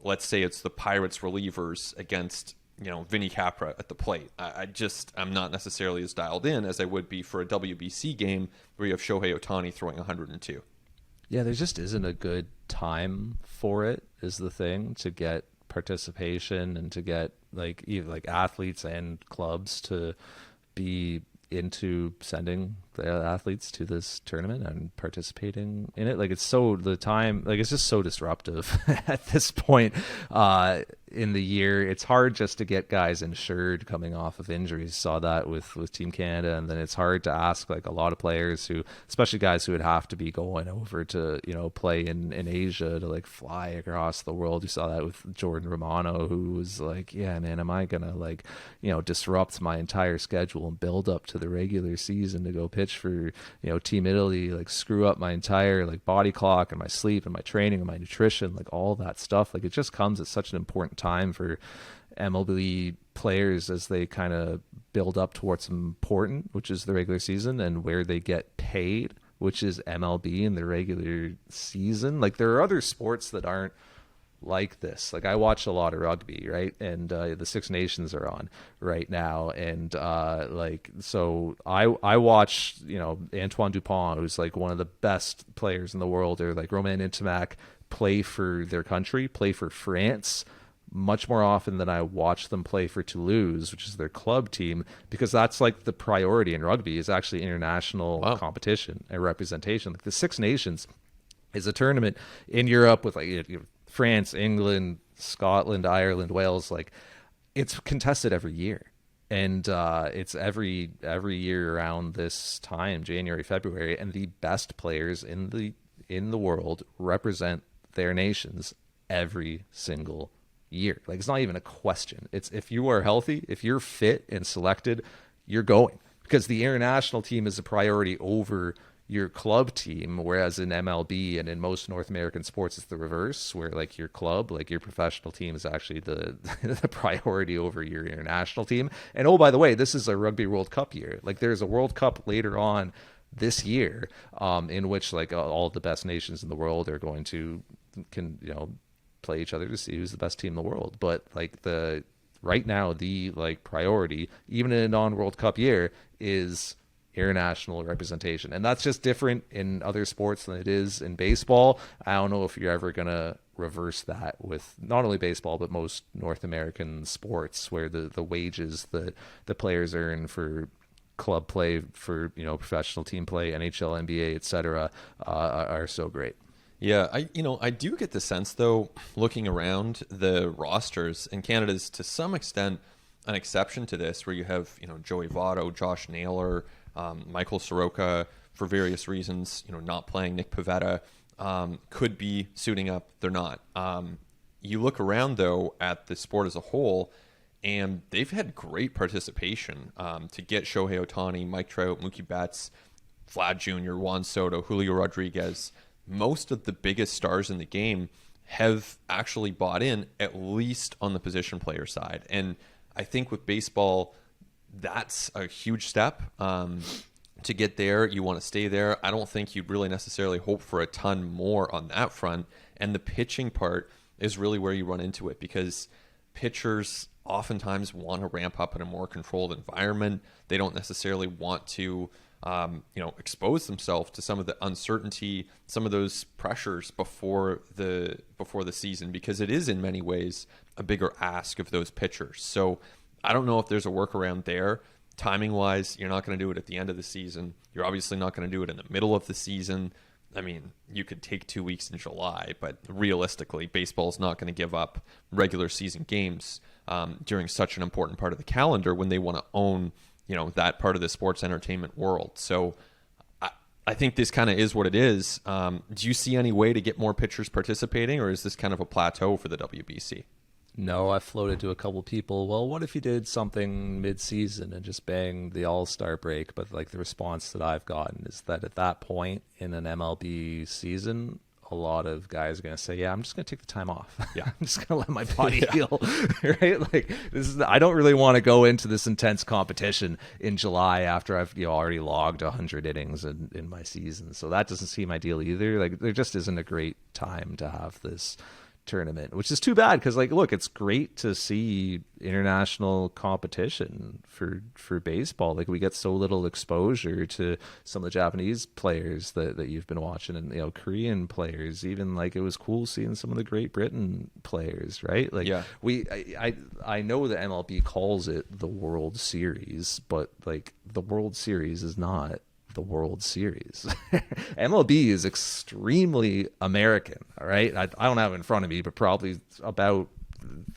let's say it's the Pirates relievers against, Vinny Capra at the plate. I'm not necessarily as dialed in as I would be for a WBC game where you have Shohei Ohtani throwing 102. Yeah, there just isn't a good time for it, is the thing, to get participation and to get even athletes and clubs to be into sending the athletes to this tournament and participating in it. It's just so disruptive at this point in the year. It's hard just to get guys insured coming off of injuries. Saw that with Team Canada. And then it's hard to ask a lot of players who, especially guys who would have to be going over to, play in Asia to fly across the world. You saw that with Jordan Romano, who was yeah, man, am I going to disrupt my entire schedule and build up to the regular season to go pitch for, Team Italy, screw up my entire body clock and my sleep and my training and my nutrition, all that stuff. It just comes at such an important time for MLB players as they kind of build up to what's important, which is the regular season, and where they get paid, which is MLB in the regular season. There are other sports that aren't like this. I watch a lot of rugby, right? And the Six Nations are on right now, and so I watch Antoine Dupont, who's one of the best players in the world, or Romain Ntimak, play for their country, play for France, much more often than I watch them play for Toulouse, which is their club team, because that's the priority in rugby is actually international competition and representation. The Six Nations is a tournament in Europe with France, England, Scotland, Ireland, Wales. It's contested every year, and it's every year around this time, January, February, and the best players in the world represent their nations every single year. It's not even a question. It's if you are healthy, if you're fit and selected, you're going, because the international team is a priority over your club team, whereas in MLB and in most North American sports it's the reverse, where your club, your professional team, is actually the the priority over your international team. And oh, by the way, this is a Rugby World Cup year. There's a World Cup later on this year, in which all the best nations in the world are going to play each other to see who's the best team in the world. But right now the priority, even in a non-World Cup year, is international representation. And that's just different in other sports than it is in baseball. I don't know if you're ever going to reverse that with not only baseball, but most North American sports, where the wages that the players earn for club play, for professional team play, NHL, NBA, etc., are so great. Yeah, I do get the sense, though, looking around the rosters, and Canada's to some extent an exception to this, where you have Joey Votto, Josh Naylor, Michael Soroka, for various reasons, not playing. Nick Pivetta could be suiting up. They're not. You look around, though, at the sport as a whole, and they've had great participation to get Shohei Ohtani, Mike Trout, Mookie Betts, Vlad Jr., Juan Soto, Julio Rodriguez. Most of the biggest stars in the game have actually bought in, at least on the position player side. And I think with baseball, that's a huge step. To get there, you want to stay there. I don't think you'd really necessarily hope for a ton more on that front. And the pitching part is really where you run into it, because pitchers oftentimes want to ramp up in a more controlled environment. They don't necessarily want to, expose themselves to some of the uncertainty, some of those pressures before the season, because it is in many ways a bigger ask of those pitchers. So I don't know if there's a workaround there. Timing wise, you're not going to do it at the end of the season. You're obviously not going to do it in the middle of the season. I mean, you could take 2 weeks in July, but realistically, baseball is not going to give up regular season games during such an important part of the calendar when they want to own, that part of the sports entertainment world. So I think this kind of is what it is. Do you see any way to get more pitchers participating, or is this kind of a plateau for the WBC? No, I floated to a couple people, well, what if you did something mid-season and just bang the All-Star break? But like the response that I've gotten is that at that point in an MLB season, a lot of guys are going to say, yeah, I'm just going to take the time off. Yeah. I'm just going to let my body heal. Right? Like I don't really want to go into this intense competition in July after I've already logged 100 innings in my season. So that doesn't seem ideal either. Like there just isn't a great time to have this tournament, which is too bad, because look, it's great to see international competition for baseball. Like we get so little exposure to some of the Japanese players that you've been watching, and Korean players. Even it was cool seeing some of the Great Britain players, right? I know the MLB calls it the World Series, but the World Series is not the World Series. MLB is extremely American, all right? I don't have it in front of me, but probably about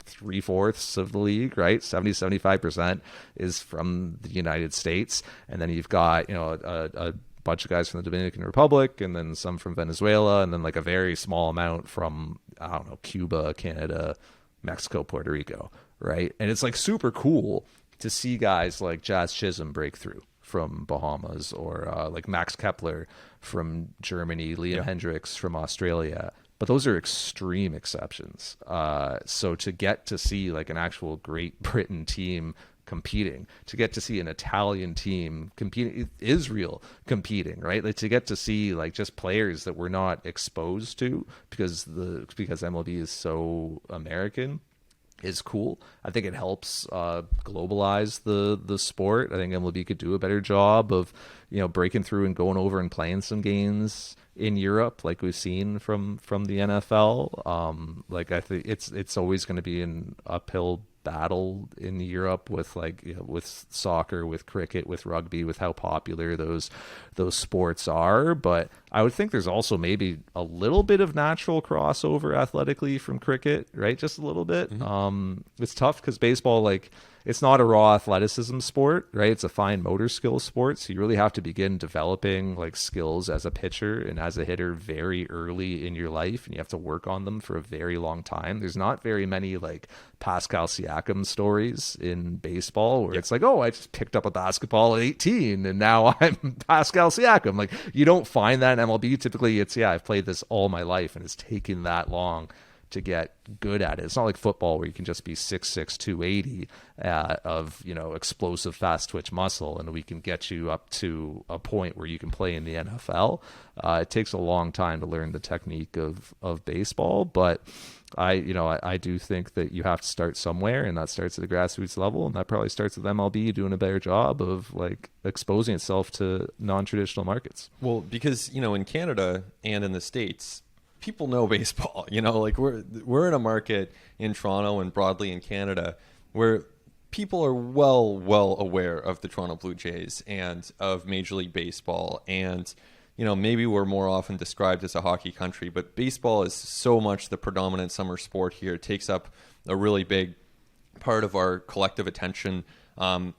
3/4 of the league, right? 75% is from the United States. And then you've got, a bunch of guys from the Dominican Republic, and then some from Venezuela, and then a very small amount from, I don't know, Cuba, Canada, Mexico, Puerto Rico, right? And it's super cool to see guys like Jazz Chisholm break through from Bahamas, or Max Kepler from Germany, Liam Hendricks from Australia. But those are extreme exceptions. So to get to see an actual Great Britain team competing, to get to see an Italian team competing, Israel competing, right? To get to see just players that we're not exposed to because MLB is so American is cool. I think it helps globalize the sport. I think MLB could do a better job of breaking through and going over and playing some games in Europe, like we've seen from the NFL. I think it's always going to be an uphill battle in Europe with with soccer, with cricket, with rugby, with how popular those sports are. But I would think there's also maybe a little bit of natural crossover athletically from cricket, right? Just a little bit. Mm-hmm. It's tough because baseball, it's not a raw athleticism sport, right? It's a fine motor skill sport. So you really have to begin developing skills as a pitcher and as a hitter very early in your life. And you have to work on them for a very long time. There's not very many Pascal Siakam stories in baseball where it's oh, I just picked up a basketball at 18 and now I'm Pascal Siakam. You don't find that in MLB. Typically it's, I've played this all my life and it's taken that long to get good at it. It's not like football where you can just be 6'6", 280 of explosive fast twitch muscle, and we can get you up to a point where you can play in the NFL. It takes a long time to learn the technique of baseball, but I do think that you have to start somewhere, and that starts at the grassroots level, and that probably starts with MLB doing a better job of exposing itself to non-traditional markets. Well, because in Canada and in the States, people know baseball. We're in a market in Toronto and broadly in Canada where people are well aware of the Toronto Blue Jays and of Major League Baseball, and maybe we're more often described as a hockey country, but baseball is so much the predominant summer sport here. It takes up a really big part of our collective attention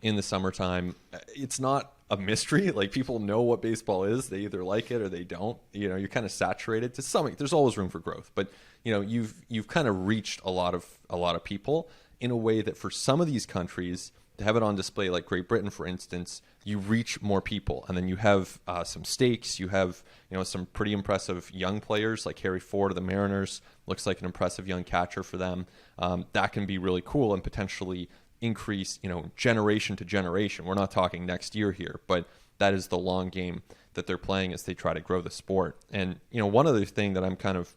in the summertime. It's not a mystery. People know what baseball is. They either like it or they don't. You're kind of saturated to some. There's always room for growth, but you've kind of reached a lot of people in a way that for some of these countries to have it on display, like Great Britain, for instance, you reach more people, and then you have some stakes. You have some pretty impressive young players like Harry Ford of the Mariners. Looks like an impressive young catcher for them. That can be really cool and potentially increase, generation to generation. We're not talking next year here, but that is the long game that they're playing as they try to grow the sport. And, one other thing that I'm kind of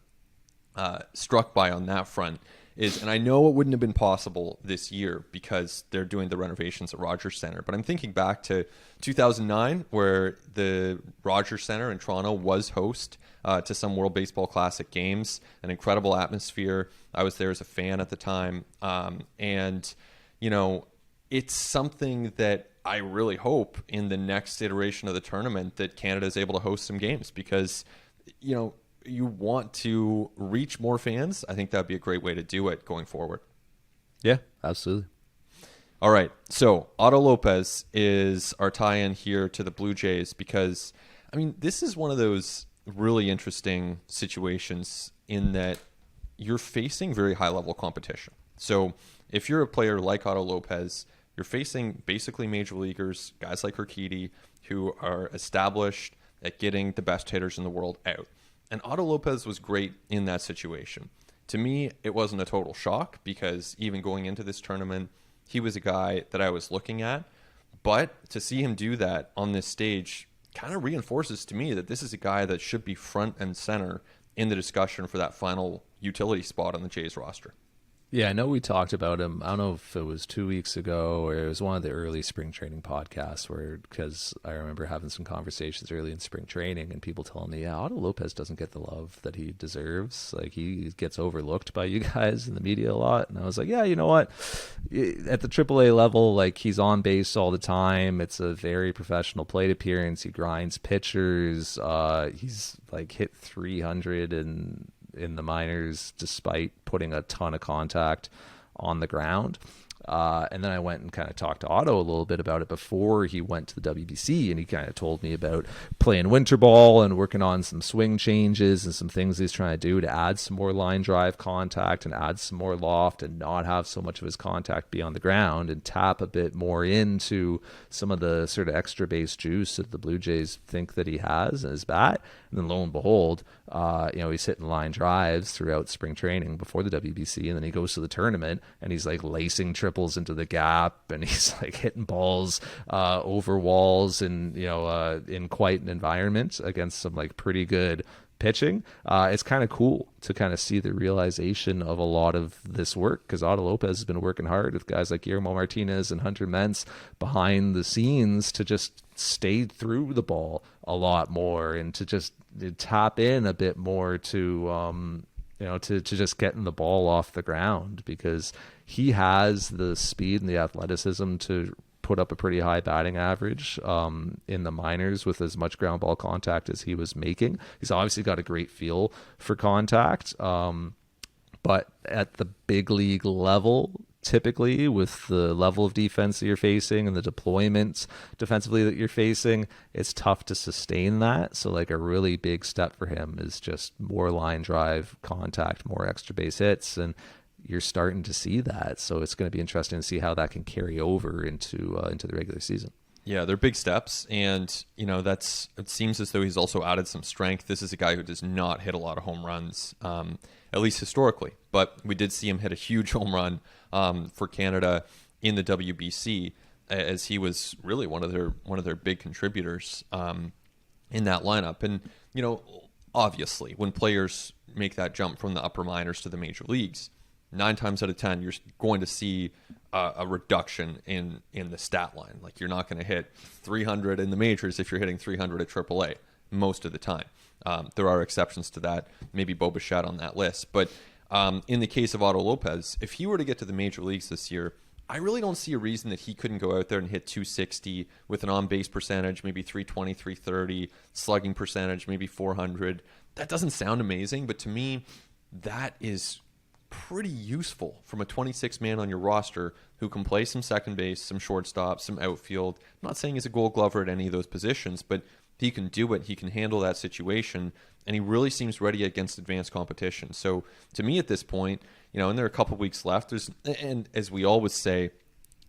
struck by on that front is, and I know it wouldn't have been possible this year because they're doing the renovations at Rogers Centre, but I'm thinking back to 2009 where the Rogers Centre in Toronto was host to some World Baseball Classic games, an incredible atmosphere. I was there as a fan at the time. And, you know, it's something that I really hope in the next iteration of the tournament that Canada is able to host some games because, you know, you want to reach more fans. I think that'd be a great way to do it going forward. Yeah, absolutely. All right. So Otto Lopez is our tie-in here to the Blue Jays because, I mean, this is one of those really interesting situations in that you're facing very high-level competition. So if you're a player like Otto Lopez, you're facing basically major leaguers, guys like Urquidy, who are established at getting the best hitters in the world out. And Otto Lopez was great in that situation. To me, it wasn't a total shock because even going into this tournament, he was a guy that I was looking at. But to see him do that on this stage kind of reinforces to me that this is a guy that should be front and center in the discussion for that final utility spot on the Jays roster. Yeah, I know we talked about him. I don't know if it was 2 weeks ago or it was one of the early spring training podcasts because I remember having some conversations early in spring training and people telling me, yeah, Otto Lopez doesn't get the love that he deserves. Like he gets overlooked by you guys in the media a lot. And I was like, yeah, you know what? At the AAA level, like he's on base all the time. It's a very professional plate appearance. He grinds pitchers. He's like hit 300 in the minors despite putting a ton of contact on the ground. And then I went and kind of talked to Otto a little bit about it before he went to the WBC, and he kind of told me about playing winter ball and working on some swing changes and some things he's trying to do to add some more line drive contact and add some more loft and not have so much of his contact be on the ground and tap a bit more into some of the sort of extra base juice that the Blue Jays think that he has in his bat. And then lo and behold, he's hitting line drives throughout spring training before the WBC, and then he goes to the tournament and he's like lacing triples into the gap, and he's like hitting balls over walls and in quite an environment against some like pretty good pitching. It's kind of cool to kind of see the realization of a lot of this work because Otto Lopez has been working hard with guys like Guillermo Martinez and Hunter Mentz behind the scenes to just stay through the ball a lot more and to just tap in a bit more to just getting the ball off the ground because he has the speed and the athleticism to put up a pretty high batting average in the minors with as much ground ball contact as he was making. He's obviously got a great feel for contact, but at the big league level, typically with the level of defense that you're facing and the deployments defensively that you're facing, it's tough to sustain that. So like a really big step for him is just more line drive contact, more extra base hits, and you're starting to see that. So it's going to be interesting to see how that can carry over into the regular season. Yeah, they're big steps, and it seems as though he's also added some strength. This is a guy who does not hit a lot of home runs, at least historically. But we did see him hit a huge home run for Canada in the WBC, as he was really one of their big contributors in that lineup. And obviously, when players make that jump from the upper minors to the major leagues, 9 times out of 10, you're going to see a reduction in the stat line. Like you're not going to hit 300 in the majors if you're hitting 300 at AAA most of the time. There are exceptions to that, maybe Bo Bichette on that list. But in the case of Otto Lopez, if he were to get to the major leagues this year, I really don't see a reason that he couldn't go out there and hit 260 with an on-base percentage, maybe 320, 330, slugging percentage, maybe 400. That doesn't sound amazing, but to me, that is pretty useful from a 26-man on your roster who can play some second base, some shortstop, some outfield. I'm not saying he's a Gold Glover at any of those positions, but he can do it. He can handle that situation, and he really seems ready against advanced competition. So to me at this point, and there are a couple weeks left, and as we always say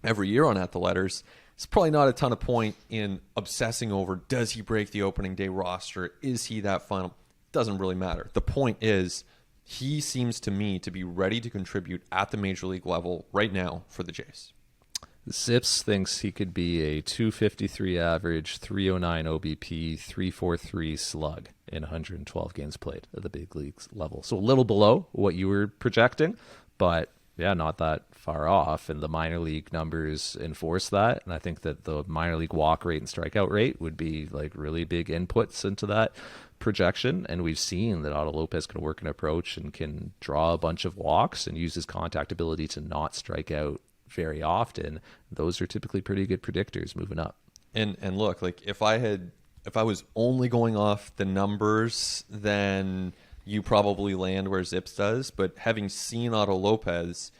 every year on At the Letters, it's probably not a ton of point in obsessing over, does he break the opening day roster? Is he that final? Doesn't really matter. The point is, he seems to me to be ready to contribute at the major league level right now for the Jays. Zips thinks he could be a 253 average, 309 OBP, 343 slug in 112 games played at the big leagues level. So a little below what you were projecting, but yeah, not that far off. And the minor league numbers enforce that. And I think that the minor league walk rate and strikeout rate would be like really big inputs into that projection. And we've seen that Otto Lopez can work an approach and can draw a bunch of walks and use his contact ability to not strike out very often. Those are typically pretty good predictors moving up. And look, like if I was only going off the numbers, then you probably land where Zips does. But having seen Otto Lopez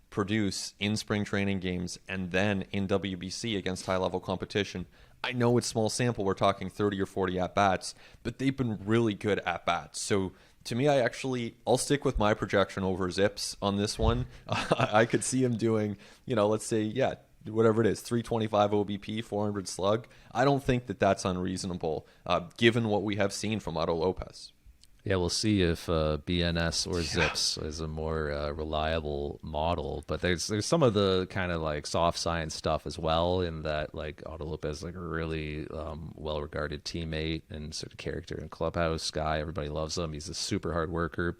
produce in spring training games and then in WBC against high-level competition, I know it's small sample. We're talking 30 or 40 at-bats, but they've been really good at-bats. So to me, I'll stick with my projection over Zips on this one. I could see him doing, let's say, whatever it is, 325 OBP, 400 slug. I don't think that that's unreasonable, given what we have seen from Otto Lopez. Yeah, we'll see if BNS or Zips is a more reliable model. But there's some of the kind of like soft science stuff as well, in that like Otto Lopez is like a really well-regarded teammate and sort of character and clubhouse guy. Everybody loves him. He's a super hard worker.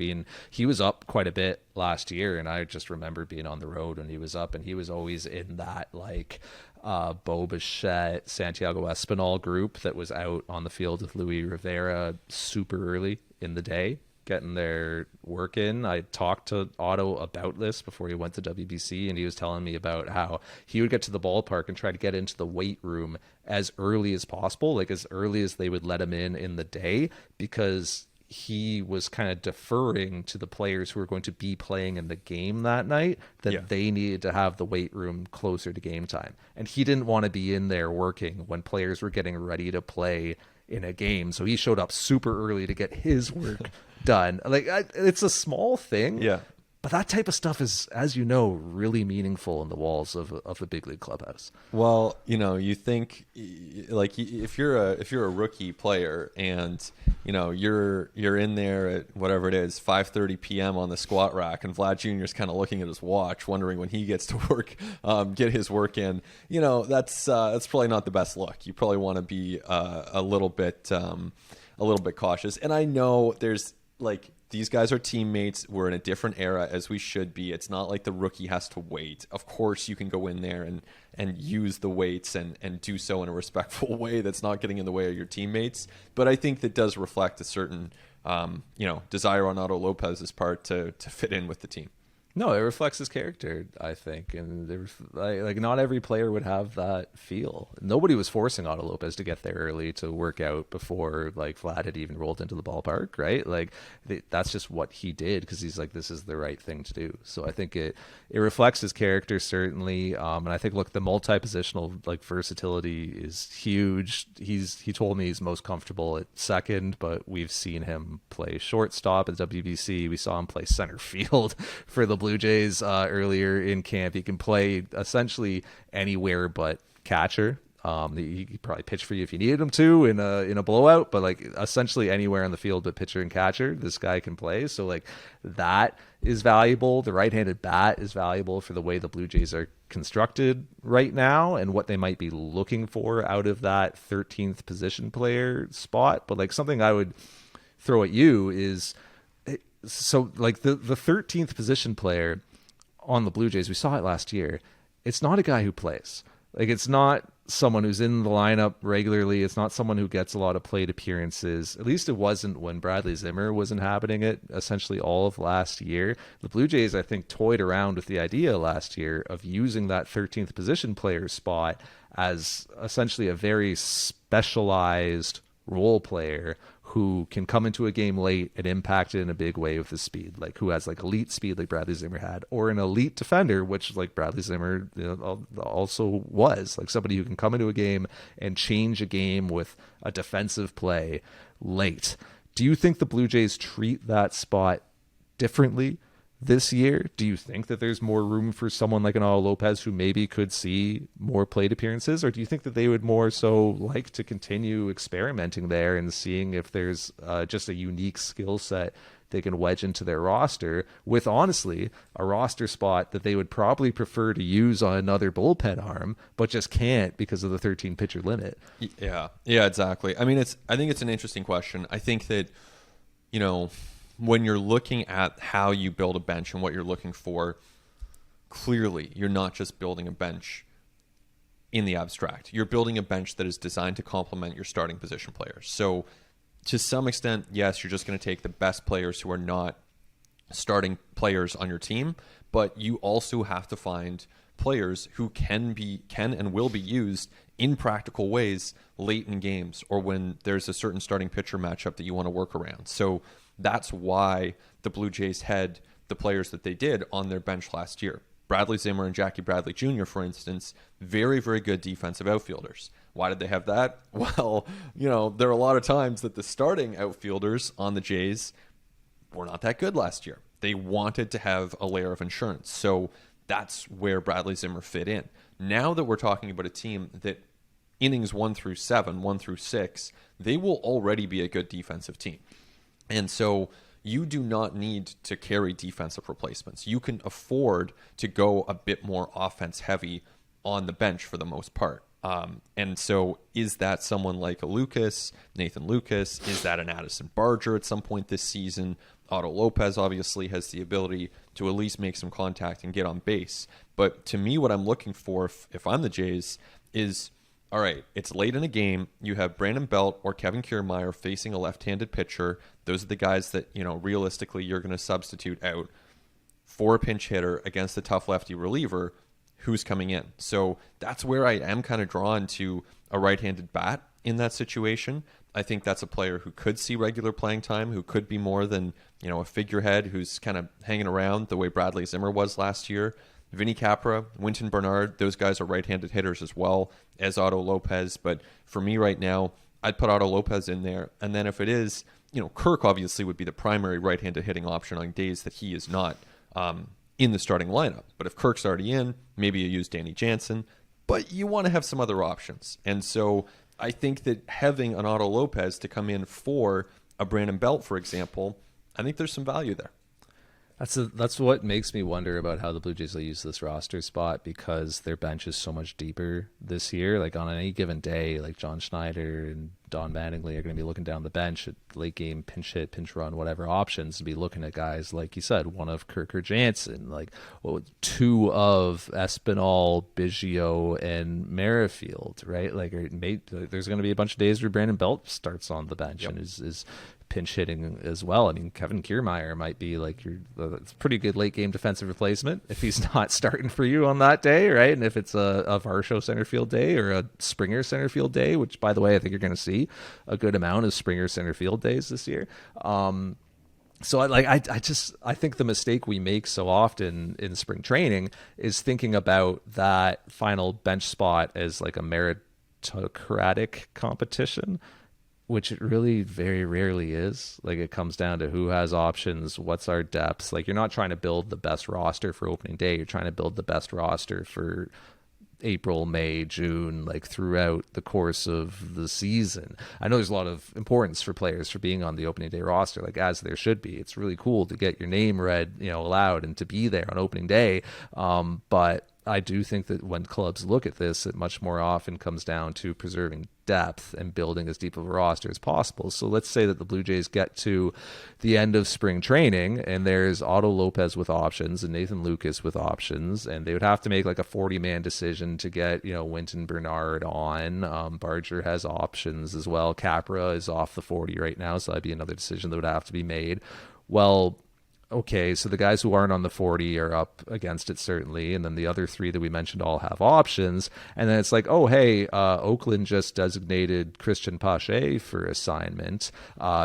He was up quite a bit last year, and I just remember being on the road when he was up, and he was always in that like Bo Bichette, Santiago Espinal group that was out on the field with Luis Rivera super early in the day, getting their work in. I talked to Otto about this before he went to WBC, and he was telling me about how he would get to the ballpark and try to get into the weight room as early as possible, like as early as they would let him in the day, because he was kind of deferring to the players who were going to be playing in the game that night, that they needed to have the weight room closer to game time. And he didn't want to be in there working when players were getting ready to play in a game. So he showed up super early to get his work done. Like, it's a small thing. Yeah. But that type of stuff is, as you know, really meaningful in the walls of a big league clubhouse. Well, you think like if you're a rookie player and you're in there at whatever it is 5:30 p.m. on the squat rack, and Vlad Jr. is kind of looking at his watch, wondering when he gets to work, get his work in. That's probably not the best look. You probably want to be a little bit cautious. And I know there's like, these guys are teammates. We're in a different era, as we should be. It's not like the rookie has to wait. Of course, you can go in there and use the weights and do so in a respectful way that's not getting in the way of your teammates. But I think that does reflect a certain, desire on Otto Lopez's part to fit in with the team. No, it reflects his character, I think, and like not every player would have that feel. Nobody was forcing Otto Lopez to get there early to work out before like Vlad had even rolled into the ballpark, right? Like that's just what he did because he's like, this is the right thing to do. So I think it reflects his character certainly, and I think look, the multi-positional like versatility is huge. He told me he's most comfortable at second, but we've seen him play shortstop at WBC. We saw him play center field for the Blue Jays earlier in camp. He can play essentially anywhere but catcher. He could probably pitch for you if you needed him to in a blowout, but like essentially anywhere on the field but pitcher and catcher, this guy can play. So like that is valuable. The right-handed bat is valuable for the way the Blue Jays are constructed right now and what they might be looking for out of that 13th position player spot. But like something I would throw at you is, so like the 13th position player on the Blue Jays, we saw it last year. It's not a guy who plays. Like it's not someone who's in the lineup regularly. It's not someone who gets a lot of plate appearances. At least it wasn't when Bradley Zimmer was inhabiting it essentially all of last year. The Blue Jays, I think, toyed around with the idea last year of using that 13th position player spot as essentially a very specialized role player who can come into a game late and impact it in a big way with his speed, like who has like elite speed like Bradley Zimmer had, or an elite defender, which like Bradley Zimmer also was, like somebody who can come into a game and change a game with a defensive play late. Do you think the Blue Jays treat that spot differently this year? Do you think that there's more room for someone like an Otto Lopez who maybe could see more plate appearances? Or do you think that they would more so like to continue experimenting there and seeing if there's just a unique skill set they can wedge into their roster with, honestly, a roster spot that they would probably prefer to use on another bullpen arm, but just can't because of the 13 pitcher limit? Yeah, exactly. I mean, I think it's an interesting question. I think that, when you're looking at how you build a bench and what you're looking for, clearly you're not just building a bench in the abstract. You're building a bench that is designed to complement your starting position players. So to some extent, yes, you're just going to take the best players who are not starting players on your team, but you also have to find players who can and will be used in practical ways late in games or when there's a certain starting pitcher matchup that you want to work around. So that's why the Blue Jays had the players that they did on their bench last year. Bradley Zimmer and Jackie Bradley Jr., for instance, very, very good defensive outfielders. Why did they have that? Well, there are a lot of times that the starting outfielders on the Jays were not that good last year. They wanted to have a layer of insurance. So that's where Bradley Zimmer fit in. Now that we're talking about a team that innings 1 through 7, 1 through 6, they will already be a good defensive team. And so you do not need to carry defensive replacements. You can afford to go a bit more offense heavy on the bench for the most part. And so is that someone like a Nathan Lucas? Is that an Addison Barger at some point this season? Otto Lopez obviously has the ability to at least make some contact and get on base. But to me, what I'm looking for if I'm the Jays is, all right, it's late in a game. You have Brandon Belt or Kevin Kiermaier facing a left-handed pitcher. Those are the guys that, realistically you're going to substitute out for a pinch hitter against a tough lefty reliever who's coming in. So that's where I am kind of drawn to a right-handed bat in that situation. I think that's a player who could see regular playing time, who could be more than, a figurehead who's kind of hanging around the way Bradley Zimmer was last year. Vinny Capra, Winton Bernard, those guys are right-handed hitters as well as Otto Lopez. But for me right now, I'd put Otto Lopez in there. And then if it is, Kirk obviously would be the primary right-handed hitting option on days that he is not in the starting lineup. But if Kirk's already in, maybe you use Danny Jansen. But you want to have some other options. And so I think that having an Otto Lopez to come in for a Brandon Belt, for example, I think there's some value there. That's what makes me wonder about how the Blue Jays will use this roster spot, because their bench is so much deeper this year. Like on any given day, like John Schneider and Don Mattingly are going to be looking down the bench at late game, pinch hit, pinch run, whatever options, to be looking at guys, like you said, one of Kirk or Jansen, like two of Espinal, Biggio, and Merrifield, right? Like there's going to be a bunch of days where Brandon Belt starts on the bench and is pinch hitting as well. I mean, Kevin Kiermaier might be like it's a pretty good late game defensive replacement if he's not starting for you on that day, right? And if it's a Varsho center field day or a Springer center field day, which by the way, I think you're going to see a good amount of Springer center field days this year. So I think the mistake we make so often in spring training is thinking about that final bench spot as like a meritocratic competition, which it really very rarely is. Like it comes down to who has options, what's our depth. Like you're not trying to build the best roster for opening day. You're trying to build the best roster for April, May, June, like throughout the course of the season. I know there's a lot of importance for players for being on the opening day roster, like as there should be. It's really cool to get your name read, aloud and to be there on opening day. But I do think that when clubs look at this, it much more often comes down to preserving depth and building as deep of a roster as possible. So let's say that the Blue Jays get to the end of spring training and there's Otto Lopez with options and Nathan Lucas with options, and they would have to make like a 40-man decision to get, Winton Bernard on. Barger has options as well. Capra is off the 40 right now, so that'd be another decision that would have to be made. Well, okay, so the guys who aren't on the 40 are up against it, certainly. And then the other three that we mentioned all have options. And then it's like, oh, hey, Oakland just designated Christian Pache for assignment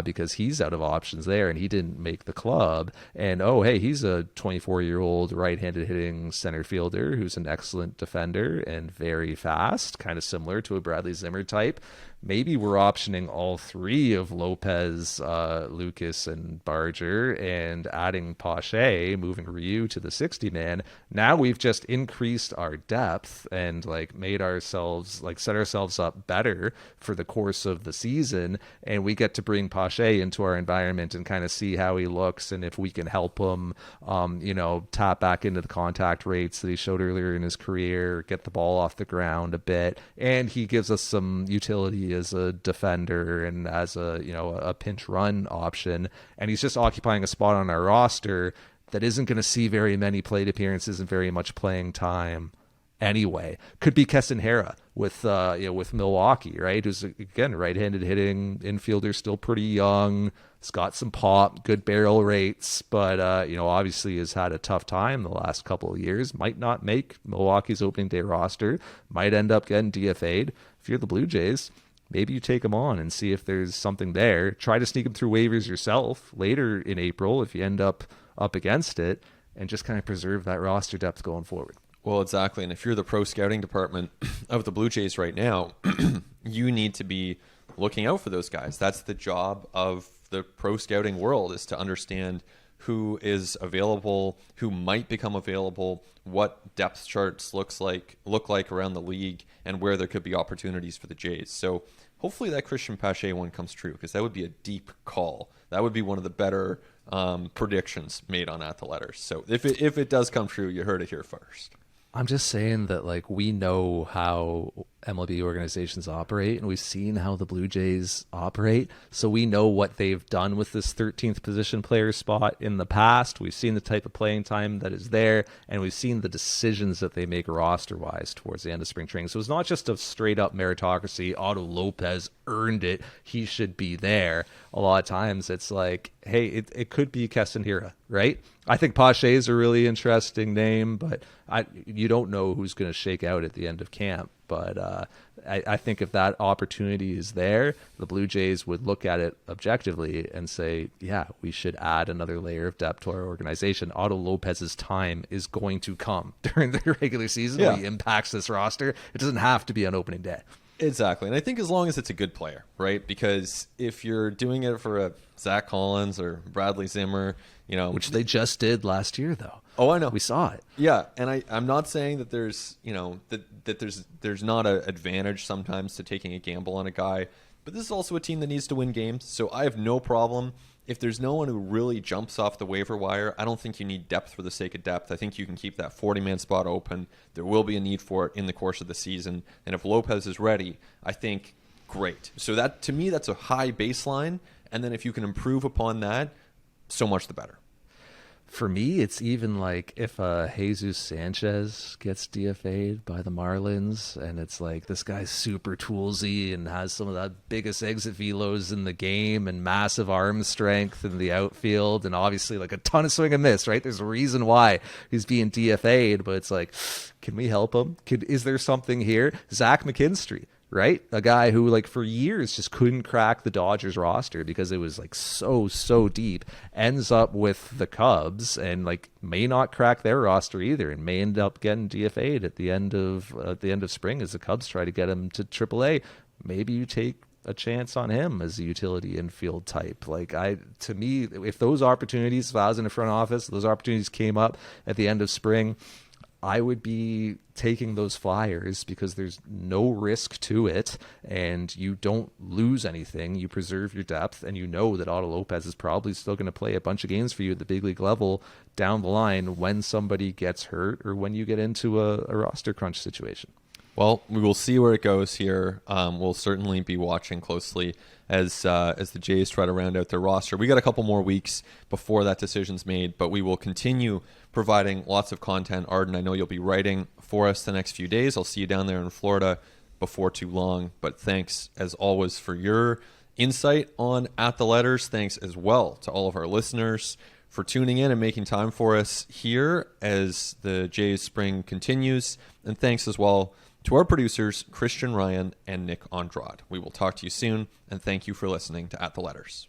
because he's out of options there and he didn't make the club. And, oh, hey, he's a 24-year-old right-handed hitting center fielder who's an excellent defender and very fast, kind of similar to a Bradley Zimmer type. Maybe we're optioning all three of Lopez, Lucas, and Barger and adding Pache, moving Ryu to the 60-man. Now we've just increased our depth and made ourselves set ourselves up better for the course of the season. And we get to bring Pache into our environment and kind of see how he looks and if we can help him, tap back into the contact rates that he showed earlier in his career, get the ball off the ground a bit. And he gives us some utility as a defender and as a pinch run option, and he's just occupying a spot on our roster that isn't going to see very many plate appearances and very much playing time anyway. Could be Keston Hiura with Milwaukee, right? Who's, again, right-handed hitting infielder, still pretty young. He's got some pop, good barrel rates, but obviously has had a tough time the last couple of years. Might not make Milwaukee's opening day roster. Might end up getting DFA'd. If you're the Blue Jays, maybe you take him on and see if there's something there. Try to sneak him through waivers yourself later in April if you end up against it, and just kind of preserve that roster depth going forward. Well, exactly. And if you're the pro scouting department of the Blue Jays right now, you need to be looking out for those guys. That's the job of the pro scouting world, is to understand who is available, who might become available, what depth charts look like around the league, and where there could be opportunities for the Jays. So hopefully that Christian Pache one comes true, because that would be a deep call. That would be one of the better predictions made on At the Letters. So if it does come true, you heard it here first. I'm just saying that, like, we know how MLB organizations operate, and we've seen how the Blue Jays operate. So we know what they've done with this 13th position player spot in the past. We've seen the type of playing time that is there, and we've seen the decisions that they make roster-wise towards the end of spring training. So it's not just a straight-up meritocracy. Otto Lopez earned it. He should be there. A lot of times it's like, hey, it could be Keston Hiura, right? I think Pache is a really interesting name, but you don't know who's going to shake out at the end of camp. But I think if that opportunity is there, the Blue Jays would look at it objectively and say, yeah, we should add another layer of depth to our organization. Otto Lopez's time is going to come during the regular season when he impacts this roster. It doesn't have to be on opening day. Exactly. And I think as long as it's a good player, right? Because if you're doing it for a Zach Collins or Bradley Zimmer, which they just did last year, though. Oh, I know. We saw it. Yeah. And I'm not saying that there's, that there's not an advantage sometimes to taking a gamble on a guy, but this is also a team that needs to win games. So I have no problem. If there's no one who really jumps off the waiver wire, I don't think you need depth for the sake of depth. I think you can keep that 40-man spot open. There will be a need for it in the course of the season. And if Lopez is ready, I think great. So that, to me, that's a high baseline. And then if you can improve upon that, so much the better. For me, it's even like if Jesus Sanchez gets DFA'd by the Marlins, and it's like this guy's super toolsy and has some of the biggest exit velos in the game and massive arm strength in the outfield, and obviously like a ton of swing and miss, right? There's a reason why he's being DFA'd, but it's like, can we help him? Is there something here? Zach McKinstry, right? A guy who, like, for years just couldn't crack the Dodgers roster because it was like so deep, ends up with the Cubs and like may not crack their roster either, and may end up getting DFA'd at the end of spring as the Cubs try to get him to AAA. Maybe you take a chance on him as a utility infield type. To me, if those opportunities, if I was in the front office, those opportunities came up at the end of spring, I would be taking those flyers because there's no risk to it and you don't lose anything. You preserve your depth, and you know that Otto Lopez is probably still going to play a bunch of games for you at the big league level down the line when somebody gets hurt or when you get into a roster crunch situation. Well, we will see where it goes here. We'll certainly be watching closely as the Jays try to round out their roster. We got a couple more weeks before that decision's made, but we will continue providing lots of content. Arden, I know you'll be writing for us the next few days. I'll see you down there in Florida before too long. But thanks, as always, for your insight on At the Letters. Thanks as well to all of our listeners for tuning in and making time for us here as the Jays spring continues. And thanks as well to our producers, Christian Ryan and Nick Andrade. We will talk to you soon, and thank you for listening to At the Letters.